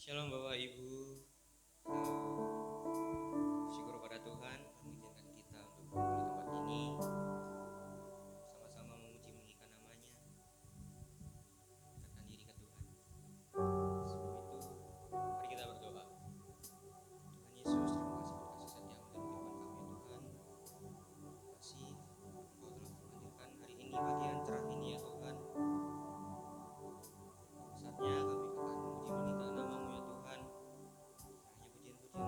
Shalom Bapak Ibu. Syukur pada Tuhan mengizinkan kita untuk berkumpul di tempat ini, sama-sama memuji meninggikan namanya, mendekatkan diri ke Tuhan. Sebelum itu, mari kita berdoa. Tuhan Yesus, terima kasih buat kasih setiamu dan firman kami ya Tuhan. Terima kasih Engkau telah menghadirkan hari ini, pagi yang cerah ini ya Tuhan. Saatnya kami akan memuji meninggikan namamu ya Tuhan. Hanya pujian-pujian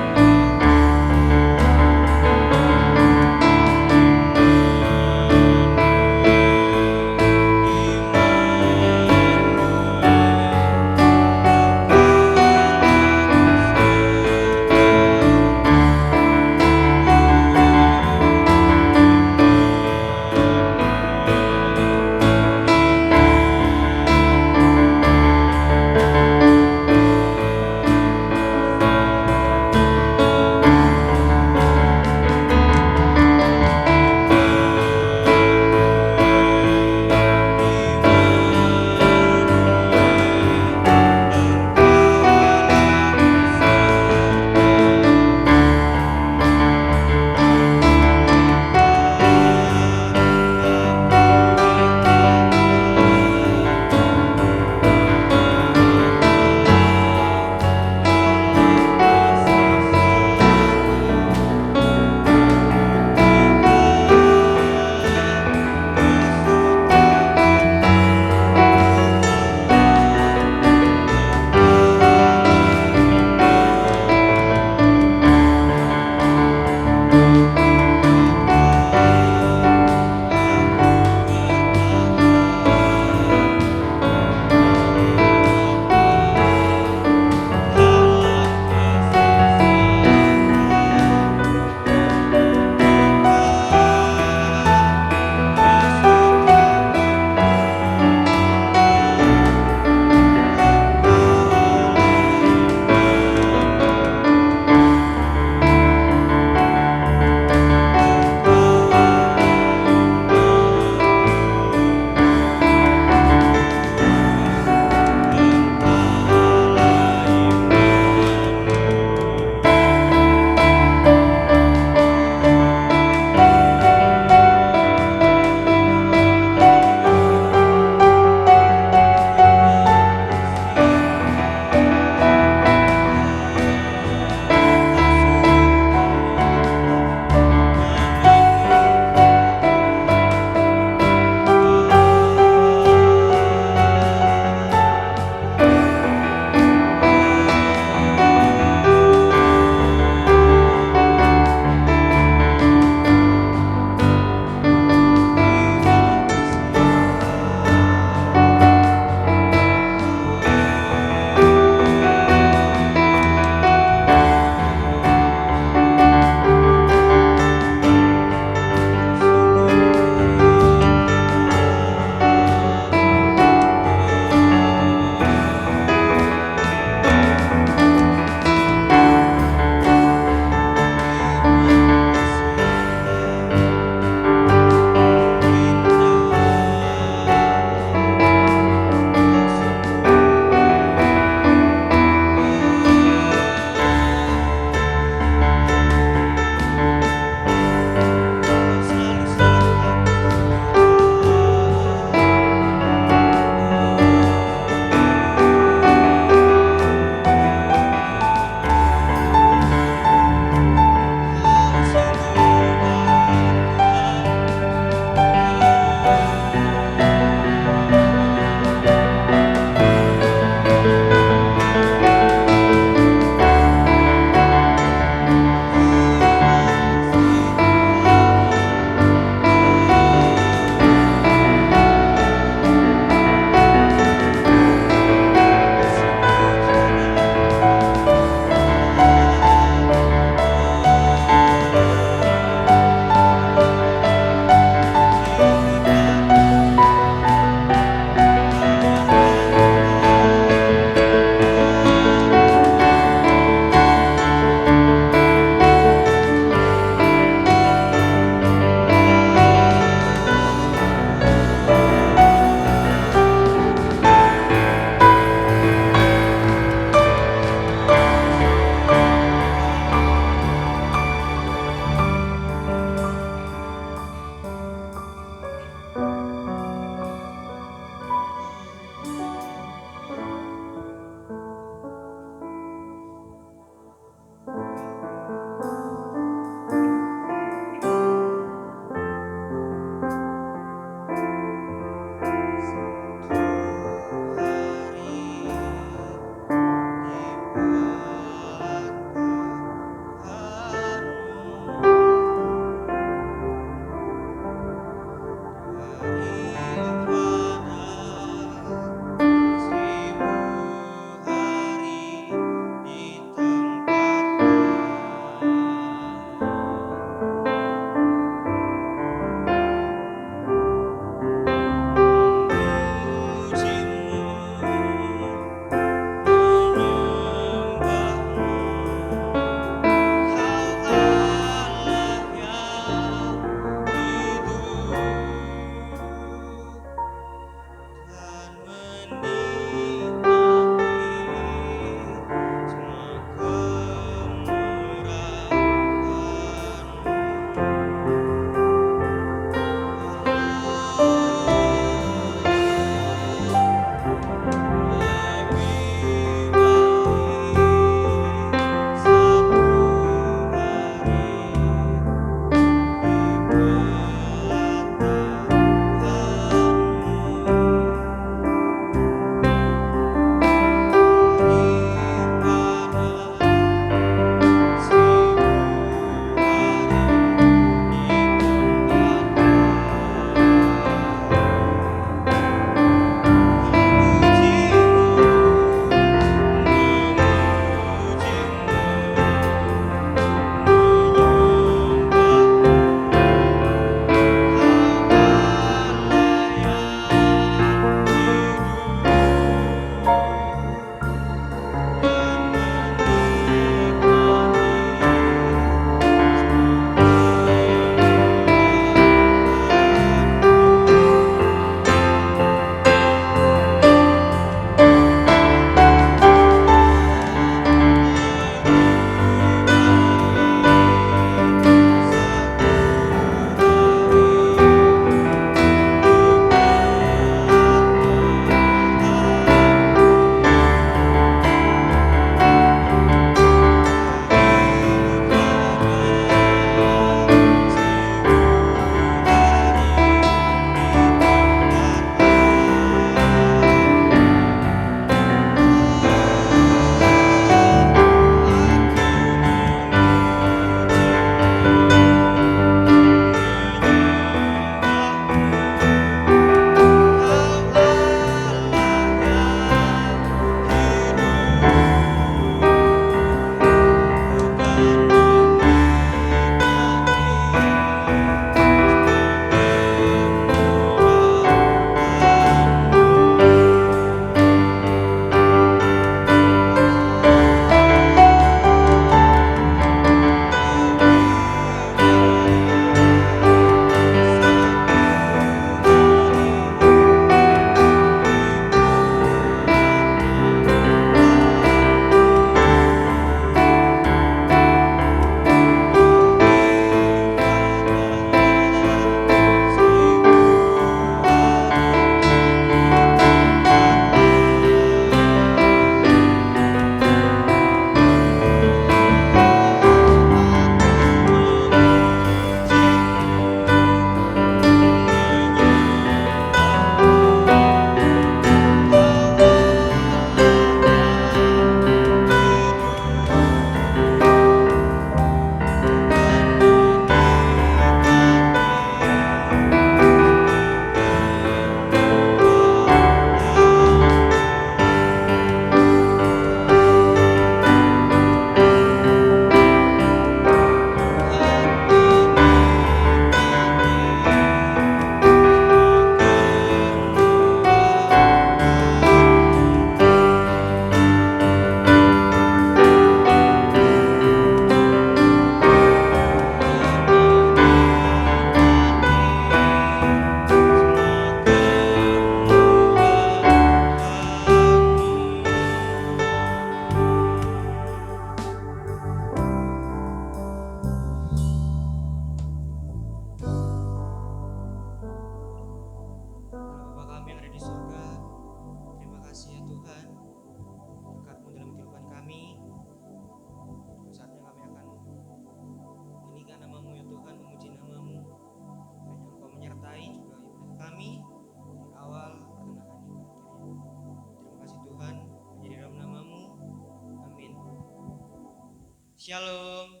Shalom.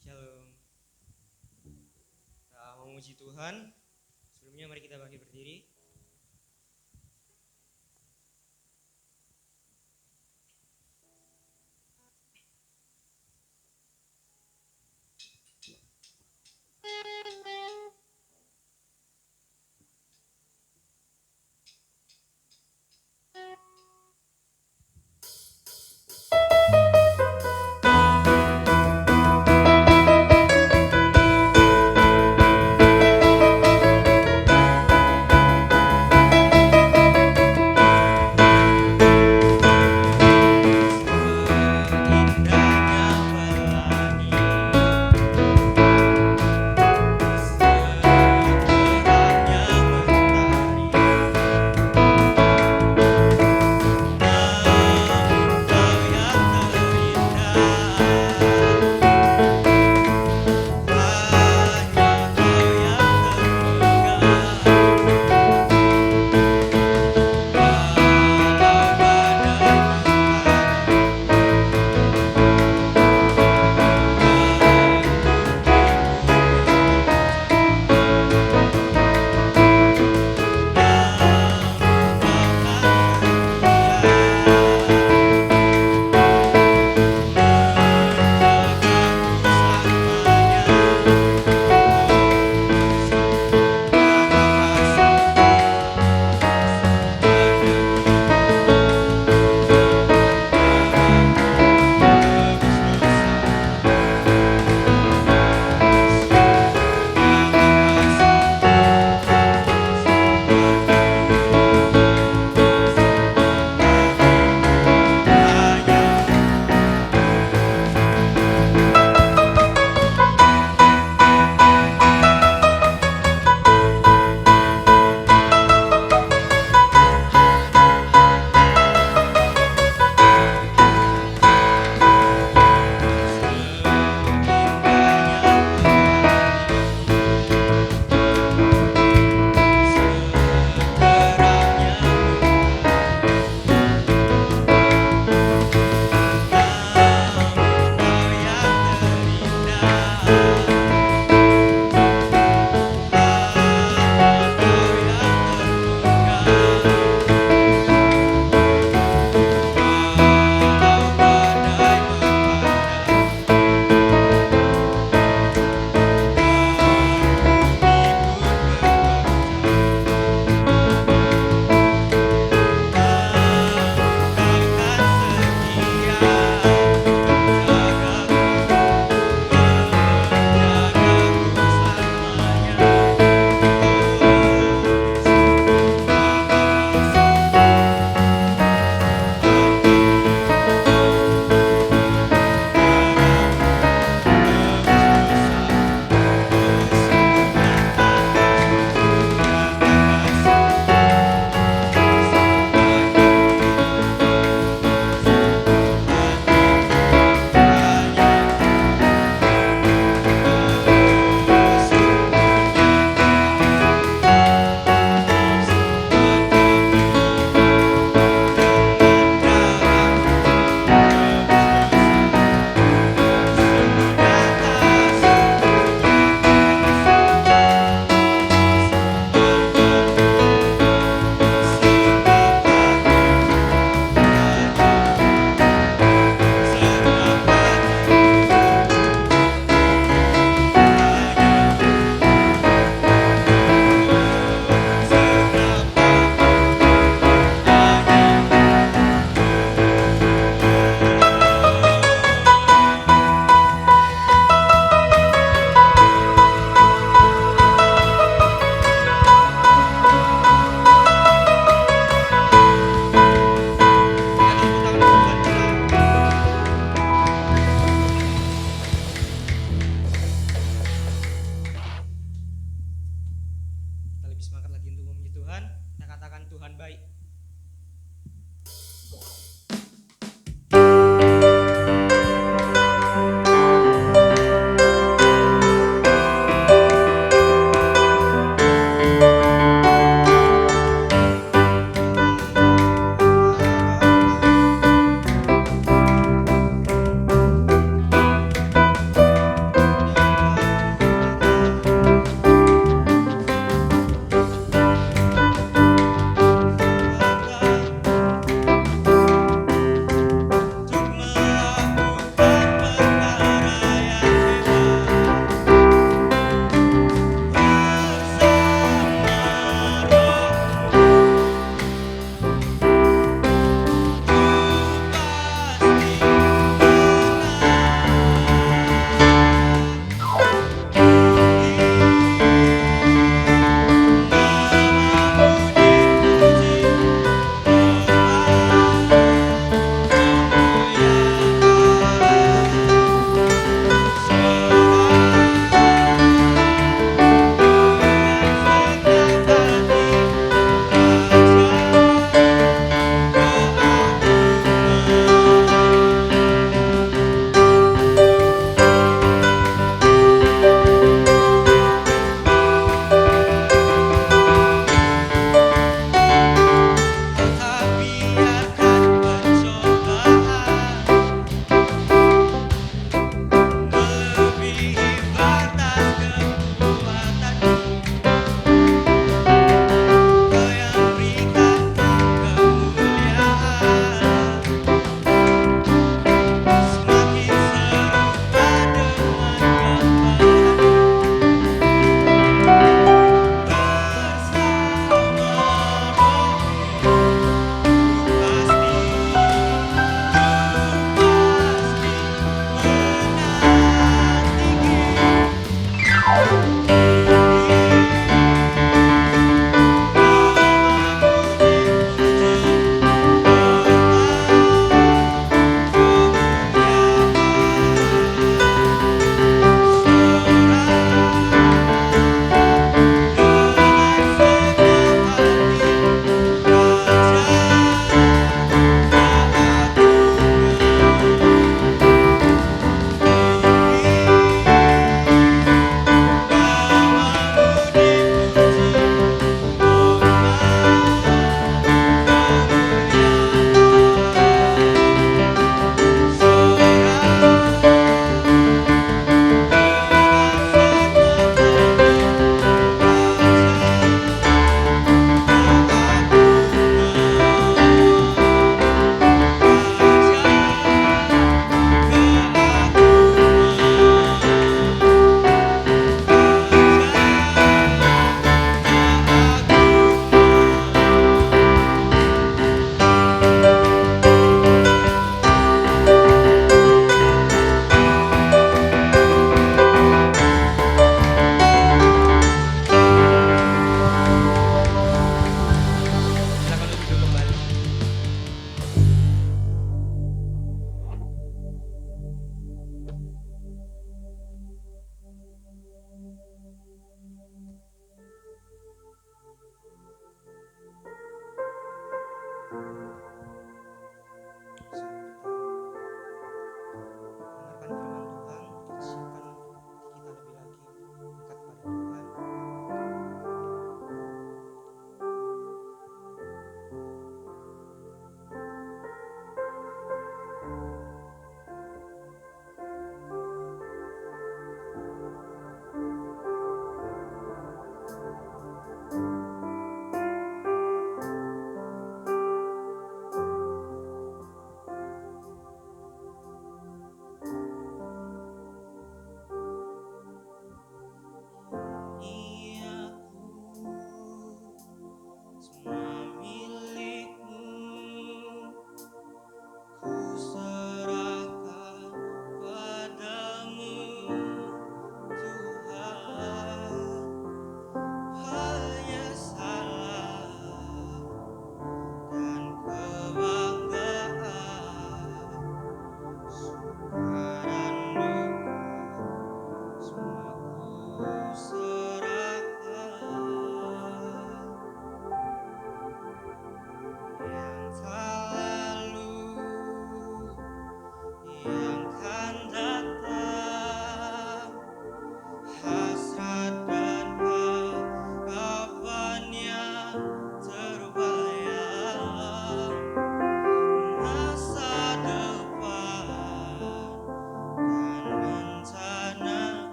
Shalom. Kita memuji Tuhan. Sebelumnya mari kita bangkit berdiri.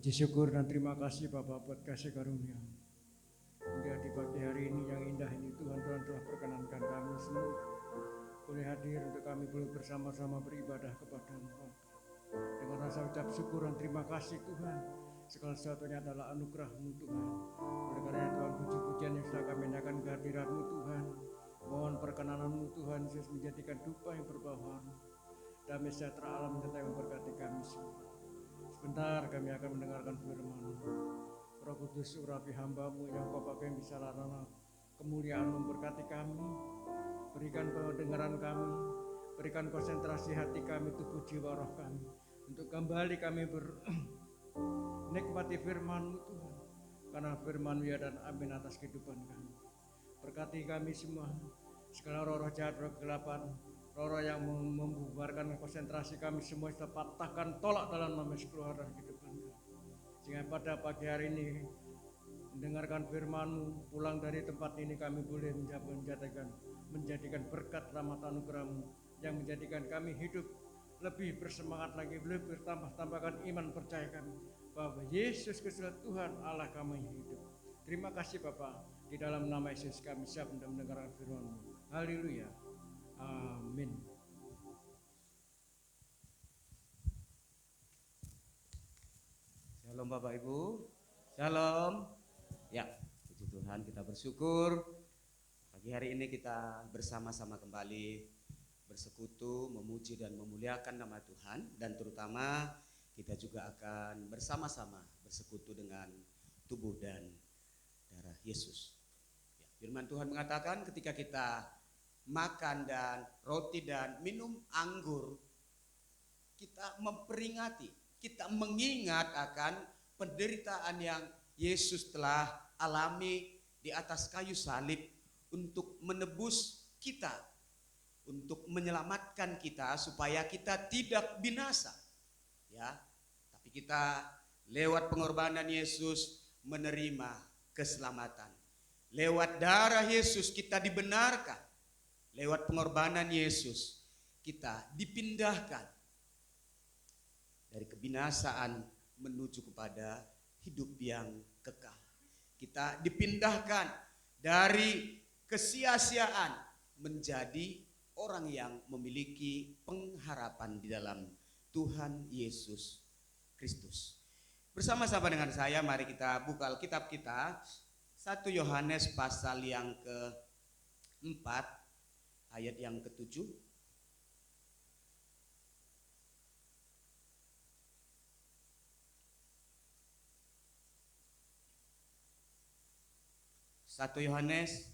Puji syukur dan terima kasih Bapak buat kasih karunia. Hingga di pagi hari ini yang indah ini Tuhan telah perkenankan kami semua boleh hadir untuk kami boleh bersama-sama beribadah kepada Engkau. Dengan rasa ucap syukur dan terima kasih Tuhan. Segala sesuatunya adalah anugerah-Mu Tuhan. Oleh karena Tuhan puji-pujian yang sudah kami naikkan kehadirat-Mu Tuhan. Mohon perkenanan-Mu Tuhan Yesus menjadikan dupa yang berbau damai sejahtera alam nyata yang memberkati kami semua. Sebentar kami akan mendengarkan firman-Mu. Roh Kudus urapi hamba-Mu yang Kau pakai bisa larana kemuliaan memberkati kami. Berikan pendengaran kami, berikan konsentrasi hati kami, tubuh jiwa roh kami. Untuk kembali kami nikmati firman-Mu Tuhan. Karena firman-Mu ya dan amin atas kehidupan kami. Berkati kami semua, segala roh-roh jahat, roh kegelapan, roh-roh yang membubarkan konsentrasi kami semua kita patahkan, tolak dalam nama Yesus keluar dari kehidupan kami. Sehingga pada pagi hari ini mendengarkan firman-Mu, pulang dari tempat ini kami boleh menjadikan berkat rahmat anugerah-Mu yang menjadikan kami hidup lebih bersemangat lagi, lebih bertambah-tambahkan iman percaya kami bahwa Yesus Kristus Tuhan Allah kami hidup. Terima kasih Bapa, di dalam nama Yesus kami siap untuk mendengarkan firman-Mu. Haleluya. Amin. Shalom Bapak Ibu. Shalom. Ya, puji Tuhan, kita bersyukur pagi hari ini kita bersama-sama kembali bersekutu, memuji dan memuliakan nama Tuhan, dan terutama kita juga akan bersama-sama bersekutu dengan tubuh dan darah Yesus. Ya, firman Tuhan mengatakan ketika kita makan dan roti dan minum anggur, kita memperingati, kita mengingat akan penderitaan yang Yesus telah alami di atas kayu salib untuk menebus kita, untuk menyelamatkan kita supaya kita tidak binasa. Ya, tapi kita lewat pengorbanan Yesus menerima keselamatan. Lewat darah Yesus kita dibenarkan. Lewat pengorbanan Yesus kita dipindahkan dari kebinasaan menuju kepada hidup yang kekal. Kita dipindahkan dari kesia-siaan menjadi orang yang memiliki pengharapan di dalam Tuhan Yesus Kristus. Bersama-sama dengan saya mari kita buka Alkitab kita 1 Yohanes pasal yang ke-4 ayat yang ke-7. 1 Yohanes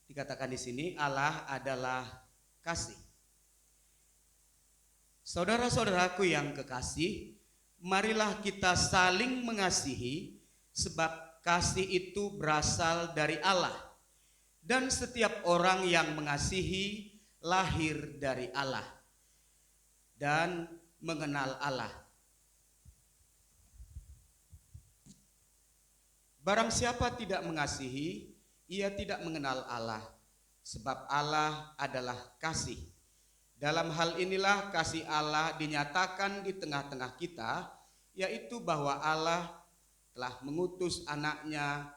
dikatakan di sini Allah adalah kasih. Saudara-saudaraku yang kekasih, marilah kita saling mengasihi sebab kasih itu berasal dari Allah. Dan setiap orang yang mengasihi lahir dari Allah dan mengenal Allah. Barang siapa tidak mengasihi, ia tidak mengenal Allah, sebab Allah adalah kasih. Dalam hal inilah kasih Allah dinyatakan di tengah-tengah kita, yaitu bahwa Allah telah mengutus anaknya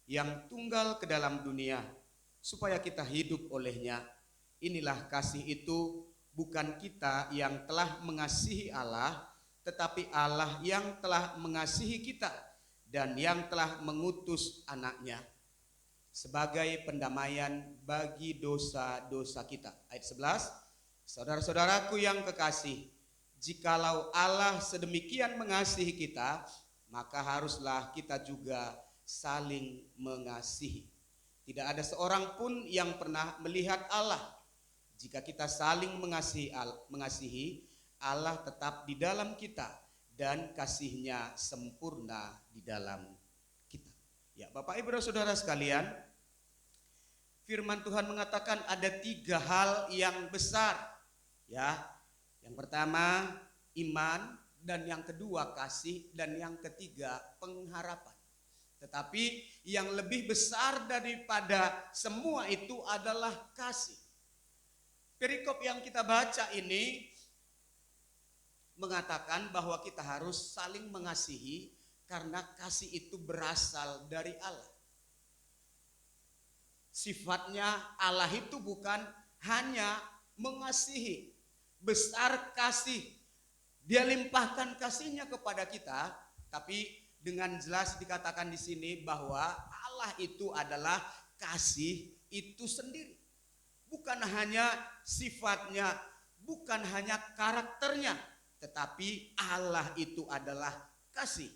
yang tunggal ke dalam dunia, supaya kita hidup olehnya. Inilah kasih itu, bukan kita yang telah mengasihi Allah, tetapi Allah yang telah mengasihi kita, dan yang telah mengutus anaknya sebagai pendamaian bagi dosa-dosa kita. Ayat 11, saudara-saudaraku yang kekasih, jikalau Allah sedemikian mengasihi kita, maka haruslah kita juga saling mengasihi. Tidak ada seorang pun yang pernah melihat Allah. Jika kita saling mengasihi, Allah tetap di dalam kita, dan kasihnya sempurna di dalam kita. Ya, Bapak Ibu Saudara sekalian, firman Tuhan mengatakan ada 3 hal yang besar. Ya, yang pertama iman, dan yang kedua kasih, dan yang ketiga pengharapan. Tetapi yang lebih besar daripada semua itu adalah kasih. Perikop yang kita baca ini mengatakan bahwa kita harus saling mengasihi karena kasih itu berasal dari Allah. Sifatnya Allah itu bukan hanya mengasihi, besar kasih, Dia limpahkan kasihnya kepada kita, tapi dengan jelas dikatakan di sini bahwa Allah itu adalah kasih itu sendiri. Bukan hanya sifatnya, bukan hanya karakternya, tetapi Allah itu adalah kasih.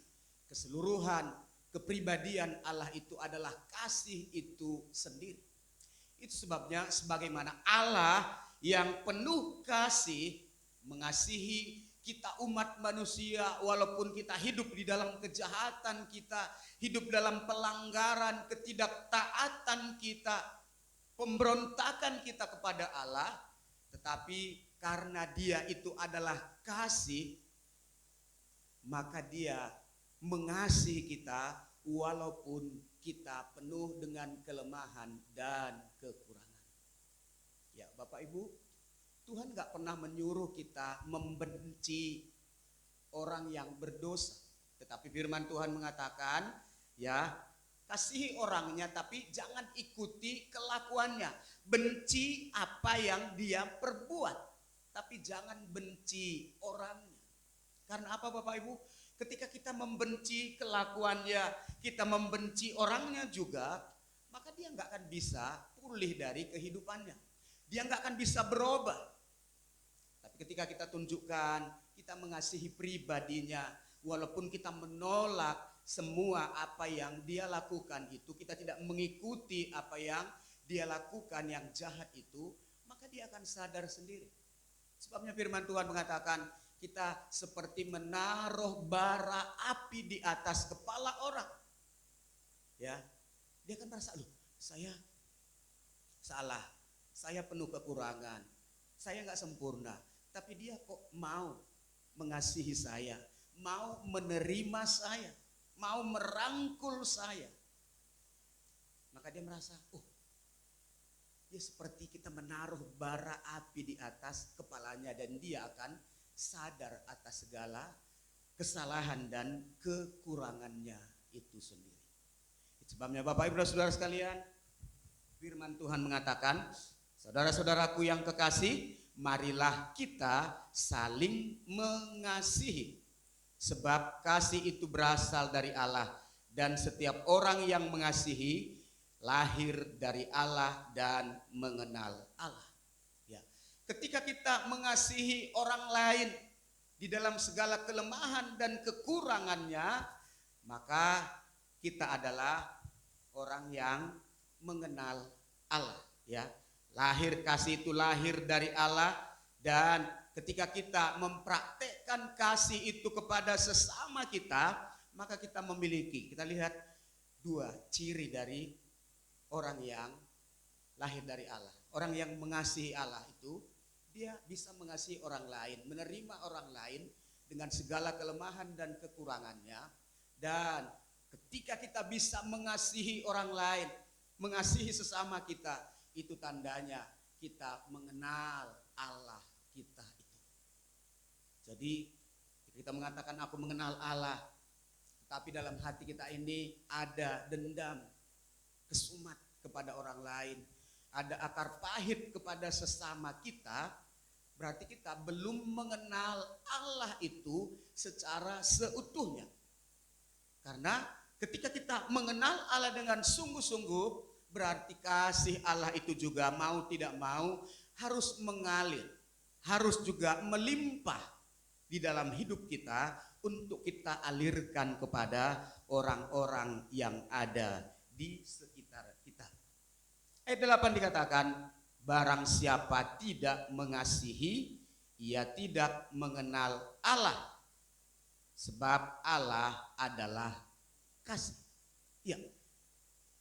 Keseluruhan kepribadian Allah itu adalah kasih itu sendiri. Itu sebabnya sebagaimana Allah yang penuh kasih mengasihi kita umat manusia, walaupun kita hidup di dalam kejahatan, kita hidup dalam pelanggaran, ketidaktaatan kita, pemberontakan kita kepada Allah, tetapi karena Dia itu adalah kasih, maka Dia mengasihi kita walaupun kita penuh dengan kelemahan dan kekurangan. Ya, Bapak Ibu, Tuhan gak pernah menyuruh kita membenci orang yang berdosa. Tetapi firman Tuhan mengatakan, ya, kasihi orangnya tapi jangan ikuti kelakuannya. Benci apa yang dia perbuat, tapi jangan benci orangnya. Karena apa Bapak Ibu? Ketika kita membenci kelakuannya, kita membenci orangnya juga, maka dia gak akan bisa pulih dari kehidupannya. Dia gak akan bisa berubah. Tapi ketika kita tunjukkan, kita mengasihi pribadinya, walaupun kita menolak semua apa yang dia lakukan itu, kita tidak mengikuti apa yang dia lakukan yang jahat itu, maka dia akan sadar sendiri. Sebabnya firman Tuhan mengatakan, kita seperti menaruh bara api di atas kepala orang. Ya, dia akan merasa, loh, saya salah, saya penuh kekurangan, saya nggak sempurna. Tapi dia kok mau mengasihi saya, mau menerima saya, mau merangkul saya. Maka dia merasa, oh, dia seperti kita menaruh bara api di atas kepalanya dan dia akan sadar atas segala kesalahan dan kekurangannya itu sendiri. Itu sebabnya Bapak Ibu dan Saudara sekalian, firman Tuhan mengatakan, saudara-saudaraku yang kekasih, marilah kita saling mengasihi. Sebab kasih itu berasal dari Allah, dan setiap orang yang mengasihi lahir dari Allah dan mengenal Allah. Ya. Ketika kita mengasihi orang lain di dalam segala kelemahan dan kekurangannya, maka kita adalah orang yang mengenal Allah, ya. Lahir kasih itu lahir dari Allah, dan ketika kita mempraktekkan kasih itu kepada sesama kita, maka kita memiliki, kita lihat dua ciri dari orang yang lahir dari Allah. Orang yang mengasihi Allah itu, dia bisa mengasihi orang lain, menerima orang lain dengan segala kelemahan dan kekurangannya. Dan ketika kita bisa mengasihi orang lain, mengasihi sesama kita, itu tandanya kita mengenal Allah kita itu. Jadi kita mengatakan aku mengenal Allah, tapi dalam hati kita ini ada dendam, kesumat kepada orang lain, ada akar pahit kepada sesama kita, berarti kita belum mengenal Allah itu secara seutuhnya. Karena ketika kita mengenal Allah dengan sungguh-sungguh, berarti kasih Allah itu juga mau tidak mau harus mengalir, harus juga melimpah di dalam hidup kita untuk kita alirkan kepada orang-orang yang ada di sekitar kita. Ayat 8 dikatakan, barang siapa tidak mengasihi, ia tidak mengenal Allah, sebab Allah adalah kasih. Ya.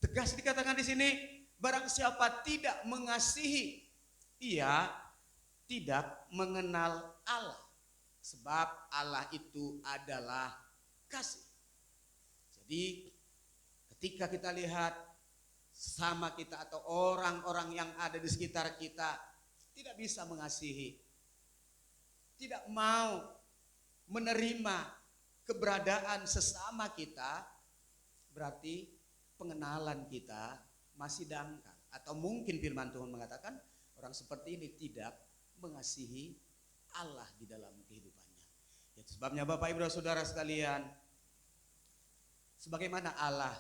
Tegas dikatakan di sini, barang siapa tidak mengasihi, ia tidak mengenal Allah. Sebab Allah itu adalah kasih. Jadi ketika kita lihat sama kita atau orang-orang yang ada di sekitar kita tidak bisa mengasihi, tidak mau menerima keberadaan sesama kita, berarti pengenalan kita masih dangkal. Atau mungkin firman Tuhan mengatakan orang seperti ini tidak mengasihi Allah di dalam kehidupannya. Itu sebabnya Bapak Ibu dan Saudara sekalian, sebagaimana Allah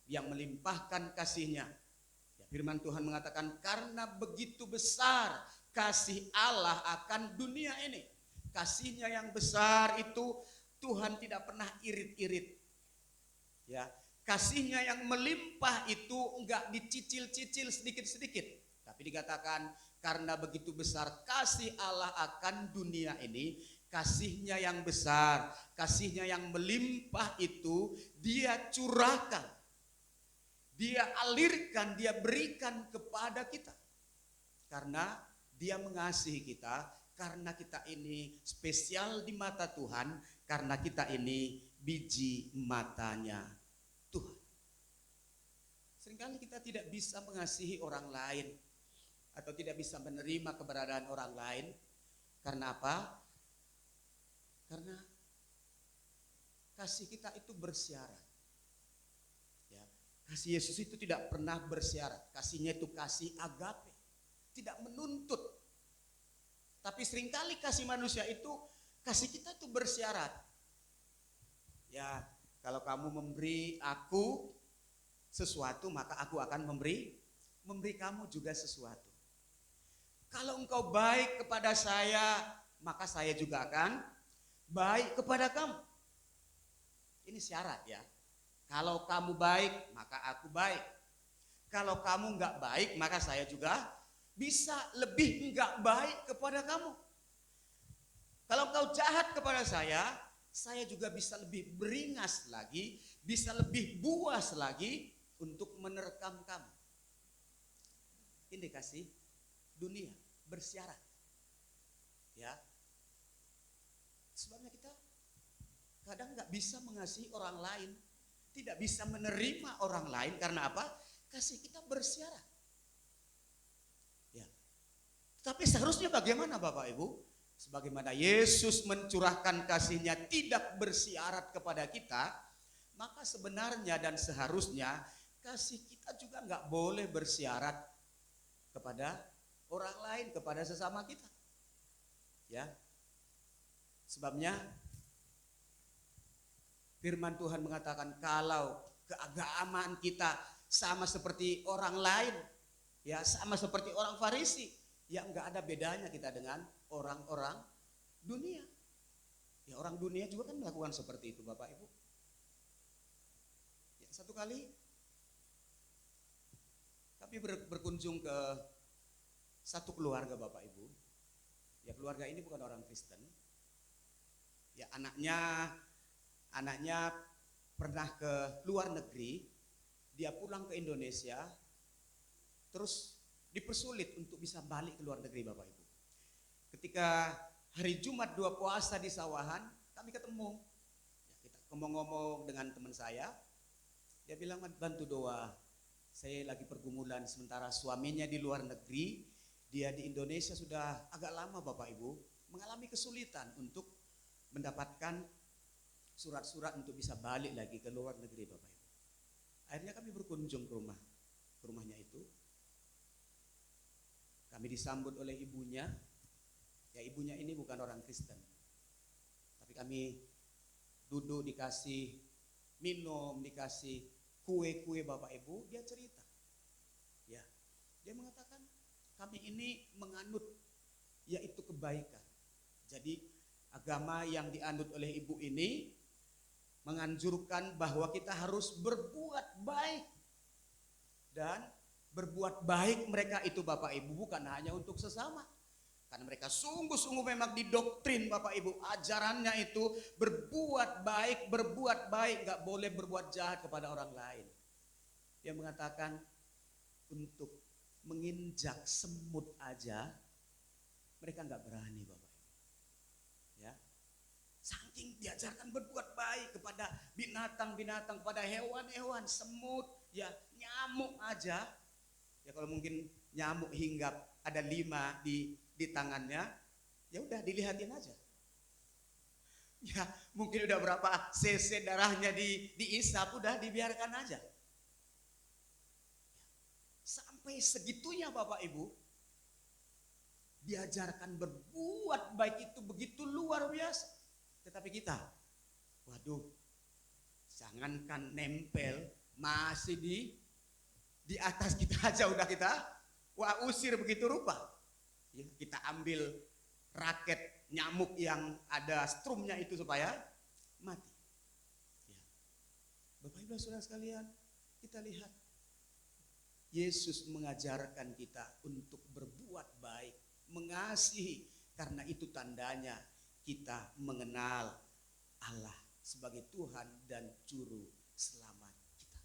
yang melimpahkan kasih-Nya, ya, firman Tuhan mengatakan karena begitu besar kasih Allah akan dunia ini. Kasih-Nya yang besar itu Tuhan tidak pernah irit-irit. Ya, kasih-Nya yang melimpah itu enggak dicicil-cicil sedikit-sedikit, tapi dikatakan karena begitu besar kasih Allah akan dunia ini, kasih-Nya yang besar, kasih-Nya yang melimpah itu Dia curahkan, Dia alirkan, Dia berikan kepada kita. Karena Dia mengasihi kita, karena kita ini spesial di mata Tuhan, karena kita ini biji matanya Tuhan. Seringkali kita tidak bisa mengasihi orang lain atau tidak bisa menerima keberadaan orang lain. Karena apa? Karena kasih kita itu bersyarat. Ya, kasih Yesus itu tidak pernah bersyarat. Kasih-Nya itu kasih agape, tidak menuntut. Tapi seringkali kasih manusia itu, kasih kita itu bersyarat. Ya, kalau kamu memberi aku sesuatu, maka aku akan memberi kamu juga sesuatu. Kalau engkau baik kepada saya, maka saya juga akan baik kepada kamu. Ini syarat ya. Kalau kamu baik, maka aku baik. Kalau kamu enggak baik, maka saya juga bisa lebih enggak baik kepada kamu. Kalau engkau jahat kepada saya juga bisa lebih beringas lagi, bisa lebih buas lagi untuk menerkam kamu. Ini kasih dunia bersyarat. Ya. Sebabnya kita kadang nggak bisa mengasihi orang lain, tidak bisa menerima orang lain karena apa? Kasih kita bersyarat. Ya. Tapi seharusnya bagaimana Bapak Ibu? Sebagaimana Yesus mencurahkan kasih-Nya tidak bersyarat kepada kita, maka sebenarnya dan seharusnya kasih kita juga nggak boleh bersyarat kepada orang lain, kepada sesama kita. Ya. Sebabnya firman Tuhan mengatakan kalau keagamaan kita sama seperti orang lain, ya sama seperti orang Farisi, ya enggak ada bedanya kita dengan orang-orang dunia. Ya orang dunia juga kan melakukan seperti itu Bapak Ibu. Ya, satu kali kami berkunjung ke satu keluarga Bapak Ibu. Ya keluarga ini bukan orang Kristen. Ya anaknya pernah ke luar negeri, dia pulang ke Indonesia, terus dipersulit untuk bisa balik ke luar negeri Bapak Ibu. Ketika hari Jumat 2 puasa di Sawahan, kami ketemu. Ya, kita ngomong-ngomong dengan teman saya, dia bilang bantu doa. Saya lagi pergumulan sementara suaminya di luar negeri, dia di Indonesia sudah agak lama Bapak Ibu, mengalami kesulitan untuk mendapatkan surat-surat untuk bisa balik lagi ke luar negeri Bapak Ibu. Akhirnya kami berkunjung ke rumahnya itu. Kami disambut oleh ibunya. Ya ibunya ini bukan orang Kristen. Tapi kami duduk dikasih minum, dikasih kue-kue Bapak Ibu, dia cerita. Ya, dia mengatakan kami ini menganut yaitu kebaikan. Jadi agama yang dianut oleh ibu ini menganjurkan bahwa kita harus berbuat baik. Dan berbuat baik mereka itu Bapak Ibu bukan hanya untuk sesama. Karena mereka sungguh-sungguh memang didoktrin Bapak Ibu. Ajarannya itu berbuat baik, gak boleh berbuat jahat kepada orang lain. Dia mengatakan untuk menginjak semut aja mereka gak berani Bapak Ibu. Ya. Saking diajarkan berbuat baik kepada binatang-binatang, kepada hewan-hewan, semut, ya nyamuk aja. Ya kalau mungkin nyamuk hinggap ada 5 di tangannya, ya udah dilihatin aja. Ya, mungkin udah berapa cc darahnya diisap, udah dibiarkan aja. Sampai segitunya Bapak Ibu, diajarkan berbuat baik itu begitu luar biasa. Tetapi kita, waduh, jangankan nempel, masih di atas kita aja udah kita usir begitu rupa. Ya, kita ambil raket nyamuk yang ada strumnya itu supaya mati. Ya. Bapak Ibu Saudara sekalian, kita lihat Yesus mengajarkan kita untuk berbuat baik, mengasihi, karena itu tandanya kita mengenal Allah sebagai Tuhan dan Juru Selamat kita.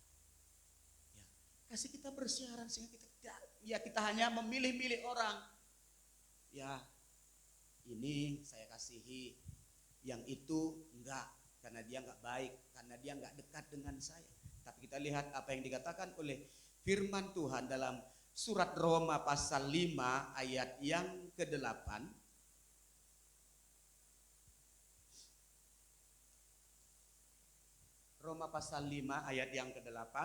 Ya, kasih kita bersiaran sehingga kita hanya memilih-milih orang. Ya, ini saya kasihi, yang itu enggak, karena dia enggak baik, karena dia enggak dekat dengan saya. Tapi kita lihat apa yang dikatakan oleh firman Tuhan dalam surat Roma pasal 5 ayat yang ke-8. Roma pasal 5 ayat yang ke-8.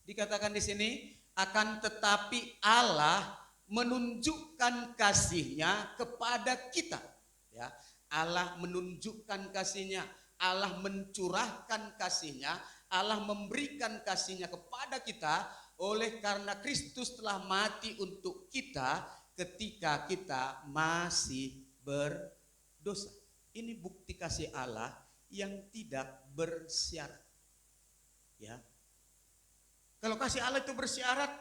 Dikatakan di sini, akan tetapi Allah menunjukkan kasih-Nya kepada kita. Ya, Allah menunjukkan kasih-Nya, Allah mencurahkan kasih-Nya, Allah memberikan kasih-Nya kepada kita oleh karena Kristus telah mati untuk kita ketika kita masih berdosa. Ini bukti kasih Allah yang tidak bersyarat. Ya. Kalau kasih Allah itu bersyarat,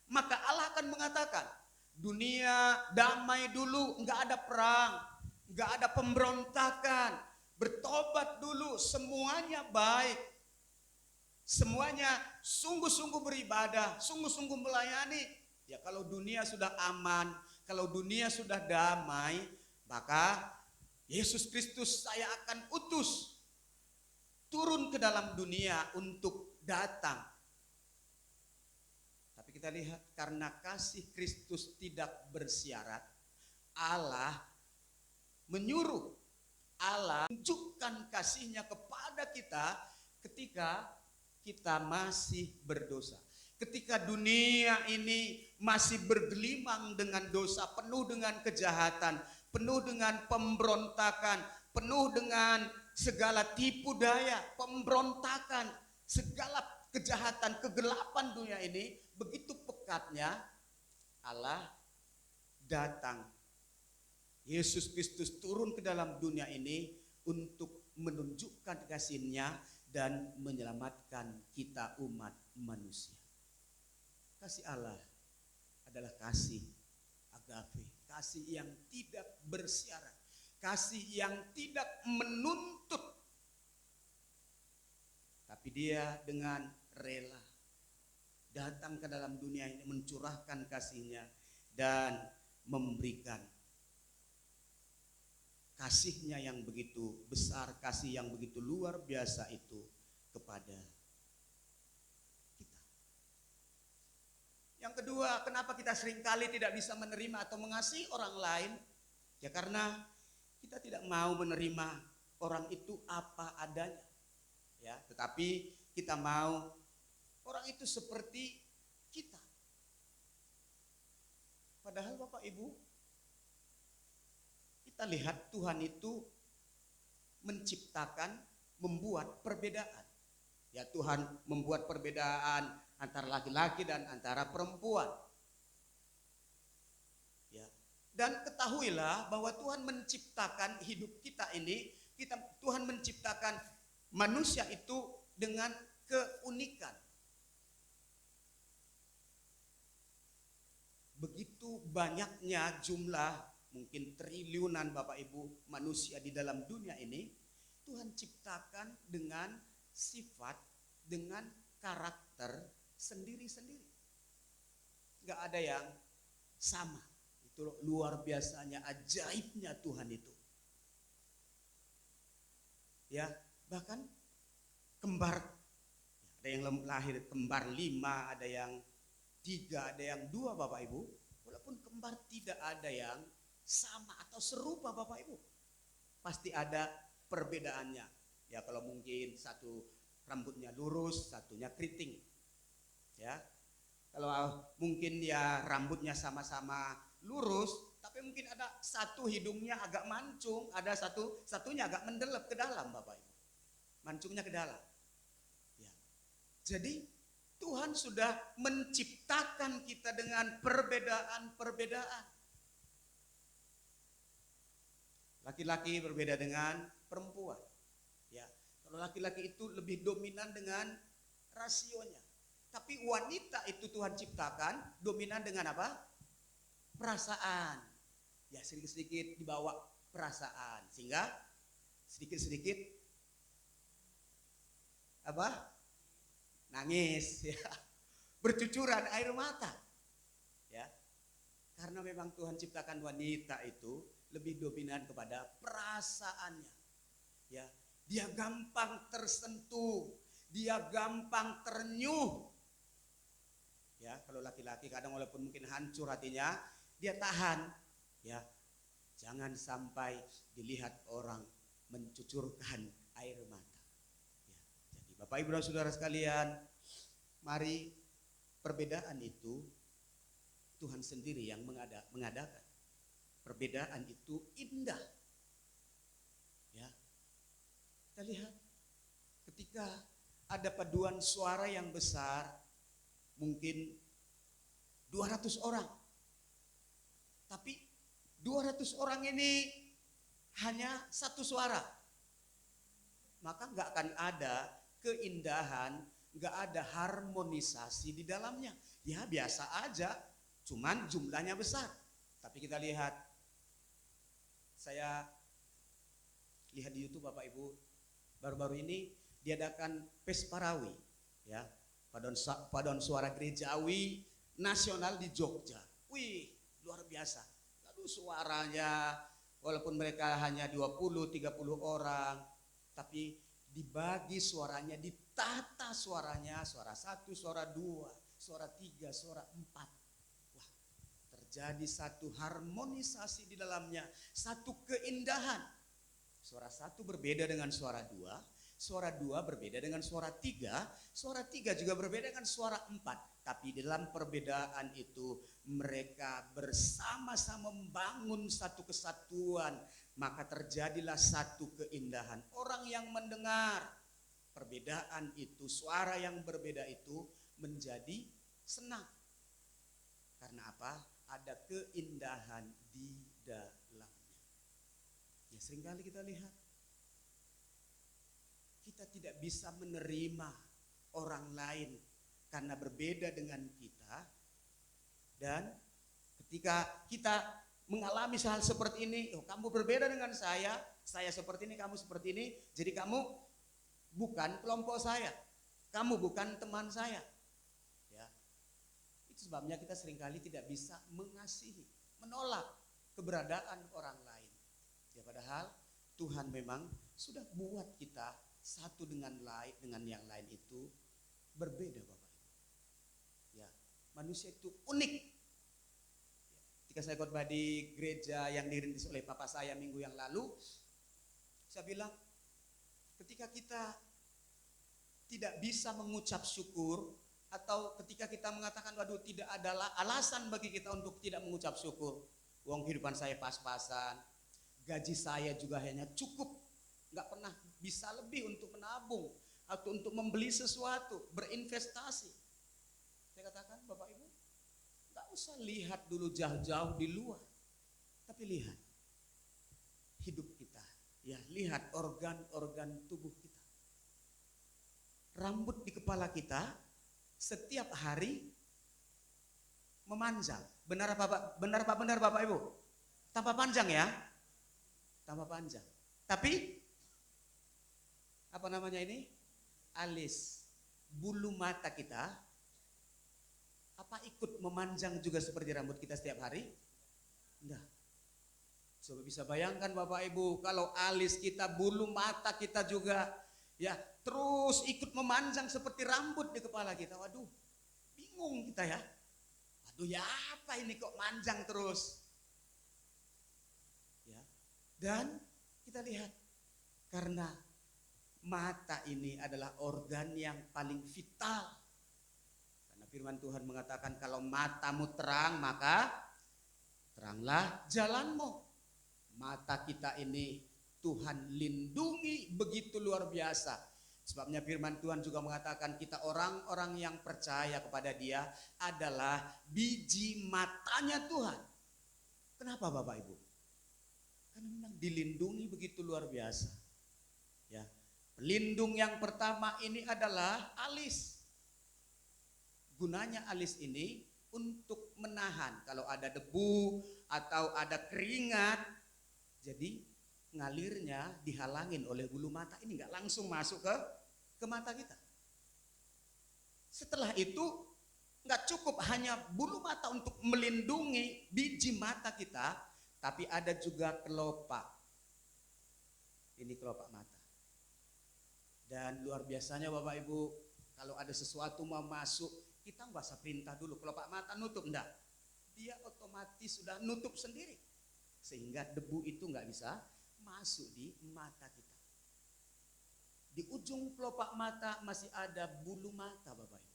maka Allah akan mengatakan, dunia damai dulu, enggak ada perang, enggak ada pemberontakan, bertobat dulu, semuanya baik. Semuanya sungguh-sungguh beribadah, sungguh-sungguh melayani. Ya, kalau dunia sudah aman, kalau dunia sudah damai, maka Yesus Kristus saya akan utus turun ke dalam dunia untuk datang. Tapi kita lihat karena kasih Kristus tidak bersyarat, Allah menyuruh, Allah tunjukkan kasih-Nya kepada kita ketika kita masih berdosa. Ketika dunia ini masih bergelimang dengan dosa, penuh dengan kejahatan, penuh dengan pemberontakan, penuh dengan segala tipu daya, pemberontakan, segala kejahatan, kegelapan dunia ini, begitu pekatnya Allah datang. Yesus Kristus turun ke dalam dunia ini untuk menunjukkan kasih-Nya dan menyelamatkan kita umat manusia. Kasih Allah adalah kasih agape, kasih yang tidak bersyarat, kasih yang tidak menuntut, tapi Dia dengan rela datang ke dalam dunia ini, mencurahkan kasih-Nya dan memberikan kasih-Nya yang begitu besar, kasih yang begitu luar biasa itu kepada kita. Yang kedua, kenapa kita seringkali tidak bisa menerima atau mengasihi orang lain? Ya karena kita tidak mau menerima orang itu apa adanya. Ya, tetapi kita mau orang itu seperti kita. Padahal Bapak Ibu, kita lihat Tuhan itu menciptakan, membuat perbedaan. Ya, Tuhan membuat perbedaan antara laki-laki dan antara perempuan. Ya. Dan ketahuilah bahwa Tuhan menciptakan hidup kita ini, Tuhan menciptakan manusia itu dengan keunikan. Begitu banyaknya jumlah, mungkin triliunan Bapak Ibu manusia di dalam dunia ini, Tuhan ciptakan dengan sifat, dengan karakter sendiri-sendiri. Gak ada yang sama. Itu luar biasanya, ajaibnya Tuhan itu. Ya, bahkan kembar, ada yang lahir kembar 5, ada yang 3, ada yang 2 Bapak Ibu. Walaupun kembar tidak ada yang sama atau serupa Bapak Ibu? Pasti ada perbedaannya. Ya kalau mungkin satu rambutnya lurus, satunya keriting. Ya. Kalau mungkin ya rambutnya sama-sama lurus, tapi mungkin ada satu hidungnya agak mancung, ada satunya agak mendelep ke dalam Bapak Ibu. Mancungnya ke dalam. Ya. Jadi Tuhan sudah menciptakan kita dengan perbedaan-perbedaan. Laki-laki berbeda dengan perempuan. Ya, kalau laki-laki itu lebih dominan dengan rasionya. Tapi wanita itu Tuhan ciptakan dominan dengan apa? Perasaan. Ya, sedikit-sedikit dibawa perasaan. Sehingga sedikit-sedikit apa? Nangis, ya. Bercucuran air mata. Ya. Karena memang Tuhan ciptakan wanita itu lebih dominan kepada perasaannya. Ya, dia gampang tersentuh, dia gampang ternyuh. Ya, kalau laki-laki kadang walaupun mungkin hancur hatinya, dia tahan. Ya, jangan sampai dilihat orang mencucurkan air mata. Ya, jadi Bapak Ibu dan Saudara sekalian, mari perbedaan itu Tuhan sendiri yang mengadakan. Perbedaan itu indah. Ya. Kita lihat ketika ada paduan suara yang besar, mungkin 200 orang. Tapi 200 orang ini hanya satu suara. Maka nggak akan ada keindahan, nggak ada harmonisasi di dalamnya. Ya biasa aja, cuman jumlahnya besar. Tapi kita lihat, saya lihat di YouTube Bapak Ibu, baru-baru ini diadakan Pesparawi, ya, paduan suara gerejawi nasional di Jogja. Wih, luar biasa. Lalu suaranya, walaupun mereka hanya 20-30 orang, tapi dibagi suaranya, ditata suaranya, suara 1, suara 2, suara 3, suara 4. Wah, terjadi satu harmonisasi di dalamnya, satu keindahan. Suara 1 berbeda dengan suara 2, suara 2 berbeda dengan suara 3 juga berbeda dengan suara 4. Tapi dalam perbedaan itu mereka bersama-sama membangun satu kesatuan, maka terjadilah satu keindahan. Orang yang mendengar perbedaan itu, suara yang berbeda itu menjadi senang. Karena apa? Ada keindahan di dalamnya. Ya seringkali kita lihat, kita tidak bisa menerima orang lain karena berbeda dengan kita. Dan ketika kita mengalami hal seperti ini, oh, kamu berbeda dengan saya seperti ini, kamu seperti ini, jadi kamu bukan kelompok saya, kamu bukan teman saya. Ya, itu sebabnya kita seringkali tidak bisa mengasihi, menolak keberadaan orang lain. Ya, padahal Tuhan memang sudah buat kita satu dengan yang lain itu berbeda, Bapak Ibu. Ya, manusia itu unik. Ketika saya khotbah di gereja yang dirintis oleh papa saya minggu yang lalu, saya bilang, ketika kita tidak bisa mengucap syukur, atau ketika kita mengatakan, waduh tidak ada alasan bagi kita untuk tidak mengucap syukur, uang kehidupan saya pas-pasan, gaji saya juga hanya cukup, nggak pernah bisa lebih untuk menabung atau untuk membeli sesuatu, berinvestasi. Saya katakan, Bapak Ibu, nggak usah lihat dulu jauh-jauh di luar, tapi lihat hidup kita, ya, lihat organ-organ tubuh kita. Rambut di kepala kita setiap hari memanjang. Benar Bapak Ibu? Tambah panjang ya, tambah panjang. Tapi apa namanya ini? Alis, bulu mata kita apa ikut memanjang juga seperti rambut kita setiap hari? Enggak. Coba bisa bayangkan Bapak Ibu, kalau alis kita, bulu mata kita juga ya terus ikut memanjang seperti rambut di kepala kita. Waduh, bingung kita ya. Waduh, ya apa ini kok manjang terus? Dan kita lihat, karena mata ini adalah organ yang paling vital. Karena firman Tuhan mengatakan kalau matamu terang maka teranglah jalanmu. Mata kita ini Tuhan lindungi begitu luar biasa. Sebabnya firman Tuhan juga mengatakan kita orang-orang yang percaya kepada Dia adalah biji matanya Tuhan. Kenapa Bapak Ibu? Karena memang dilindungi begitu luar biasa. Ya, pelindung yang pertama ini adalah alis. Gunanya alis ini untuk menahan kalau ada debu atau ada keringat. Jadi ngalirnya dihalangin oleh bulu mata ini, nggak langsung masuk ke mata kita. Setelah itu nggak cukup hanya bulu mata untuk melindungi biji mata kita, tapi ada juga kelopak. Ini kelopak mata. Dan luar biasanya Bapak Ibu, kalau ada sesuatu mau masuk, kita nggak usah perintah dulu kelopak mata nutup, enggak. Dia otomatis sudah nutup sendiri. Sehingga debu itu nggak bisa masuk di mata kita. Di ujung kelopak mata masih ada bulu mata Bapak Ibu.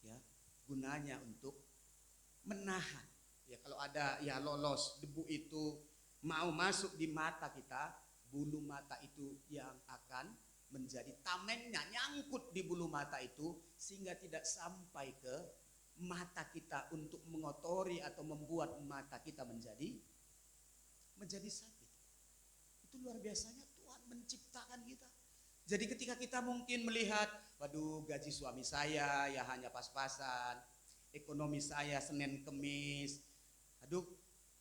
Ya, gunanya untuk menahan. Ya kalau ada ya lolos debu itu mau masuk di mata kita, bulu mata itu yang akan menjadi tamengnya, nyangkut di bulu mata itu sehingga tidak sampai ke mata kita untuk mengotori atau membuat mata kita menjadi sakit. Itu luar biasanya Tuhan menciptakan kita. Jadi ketika kita mungkin melihat, waduh gaji suami saya ya hanya pas-pasan, ekonomi saya Senin Kemis, aduh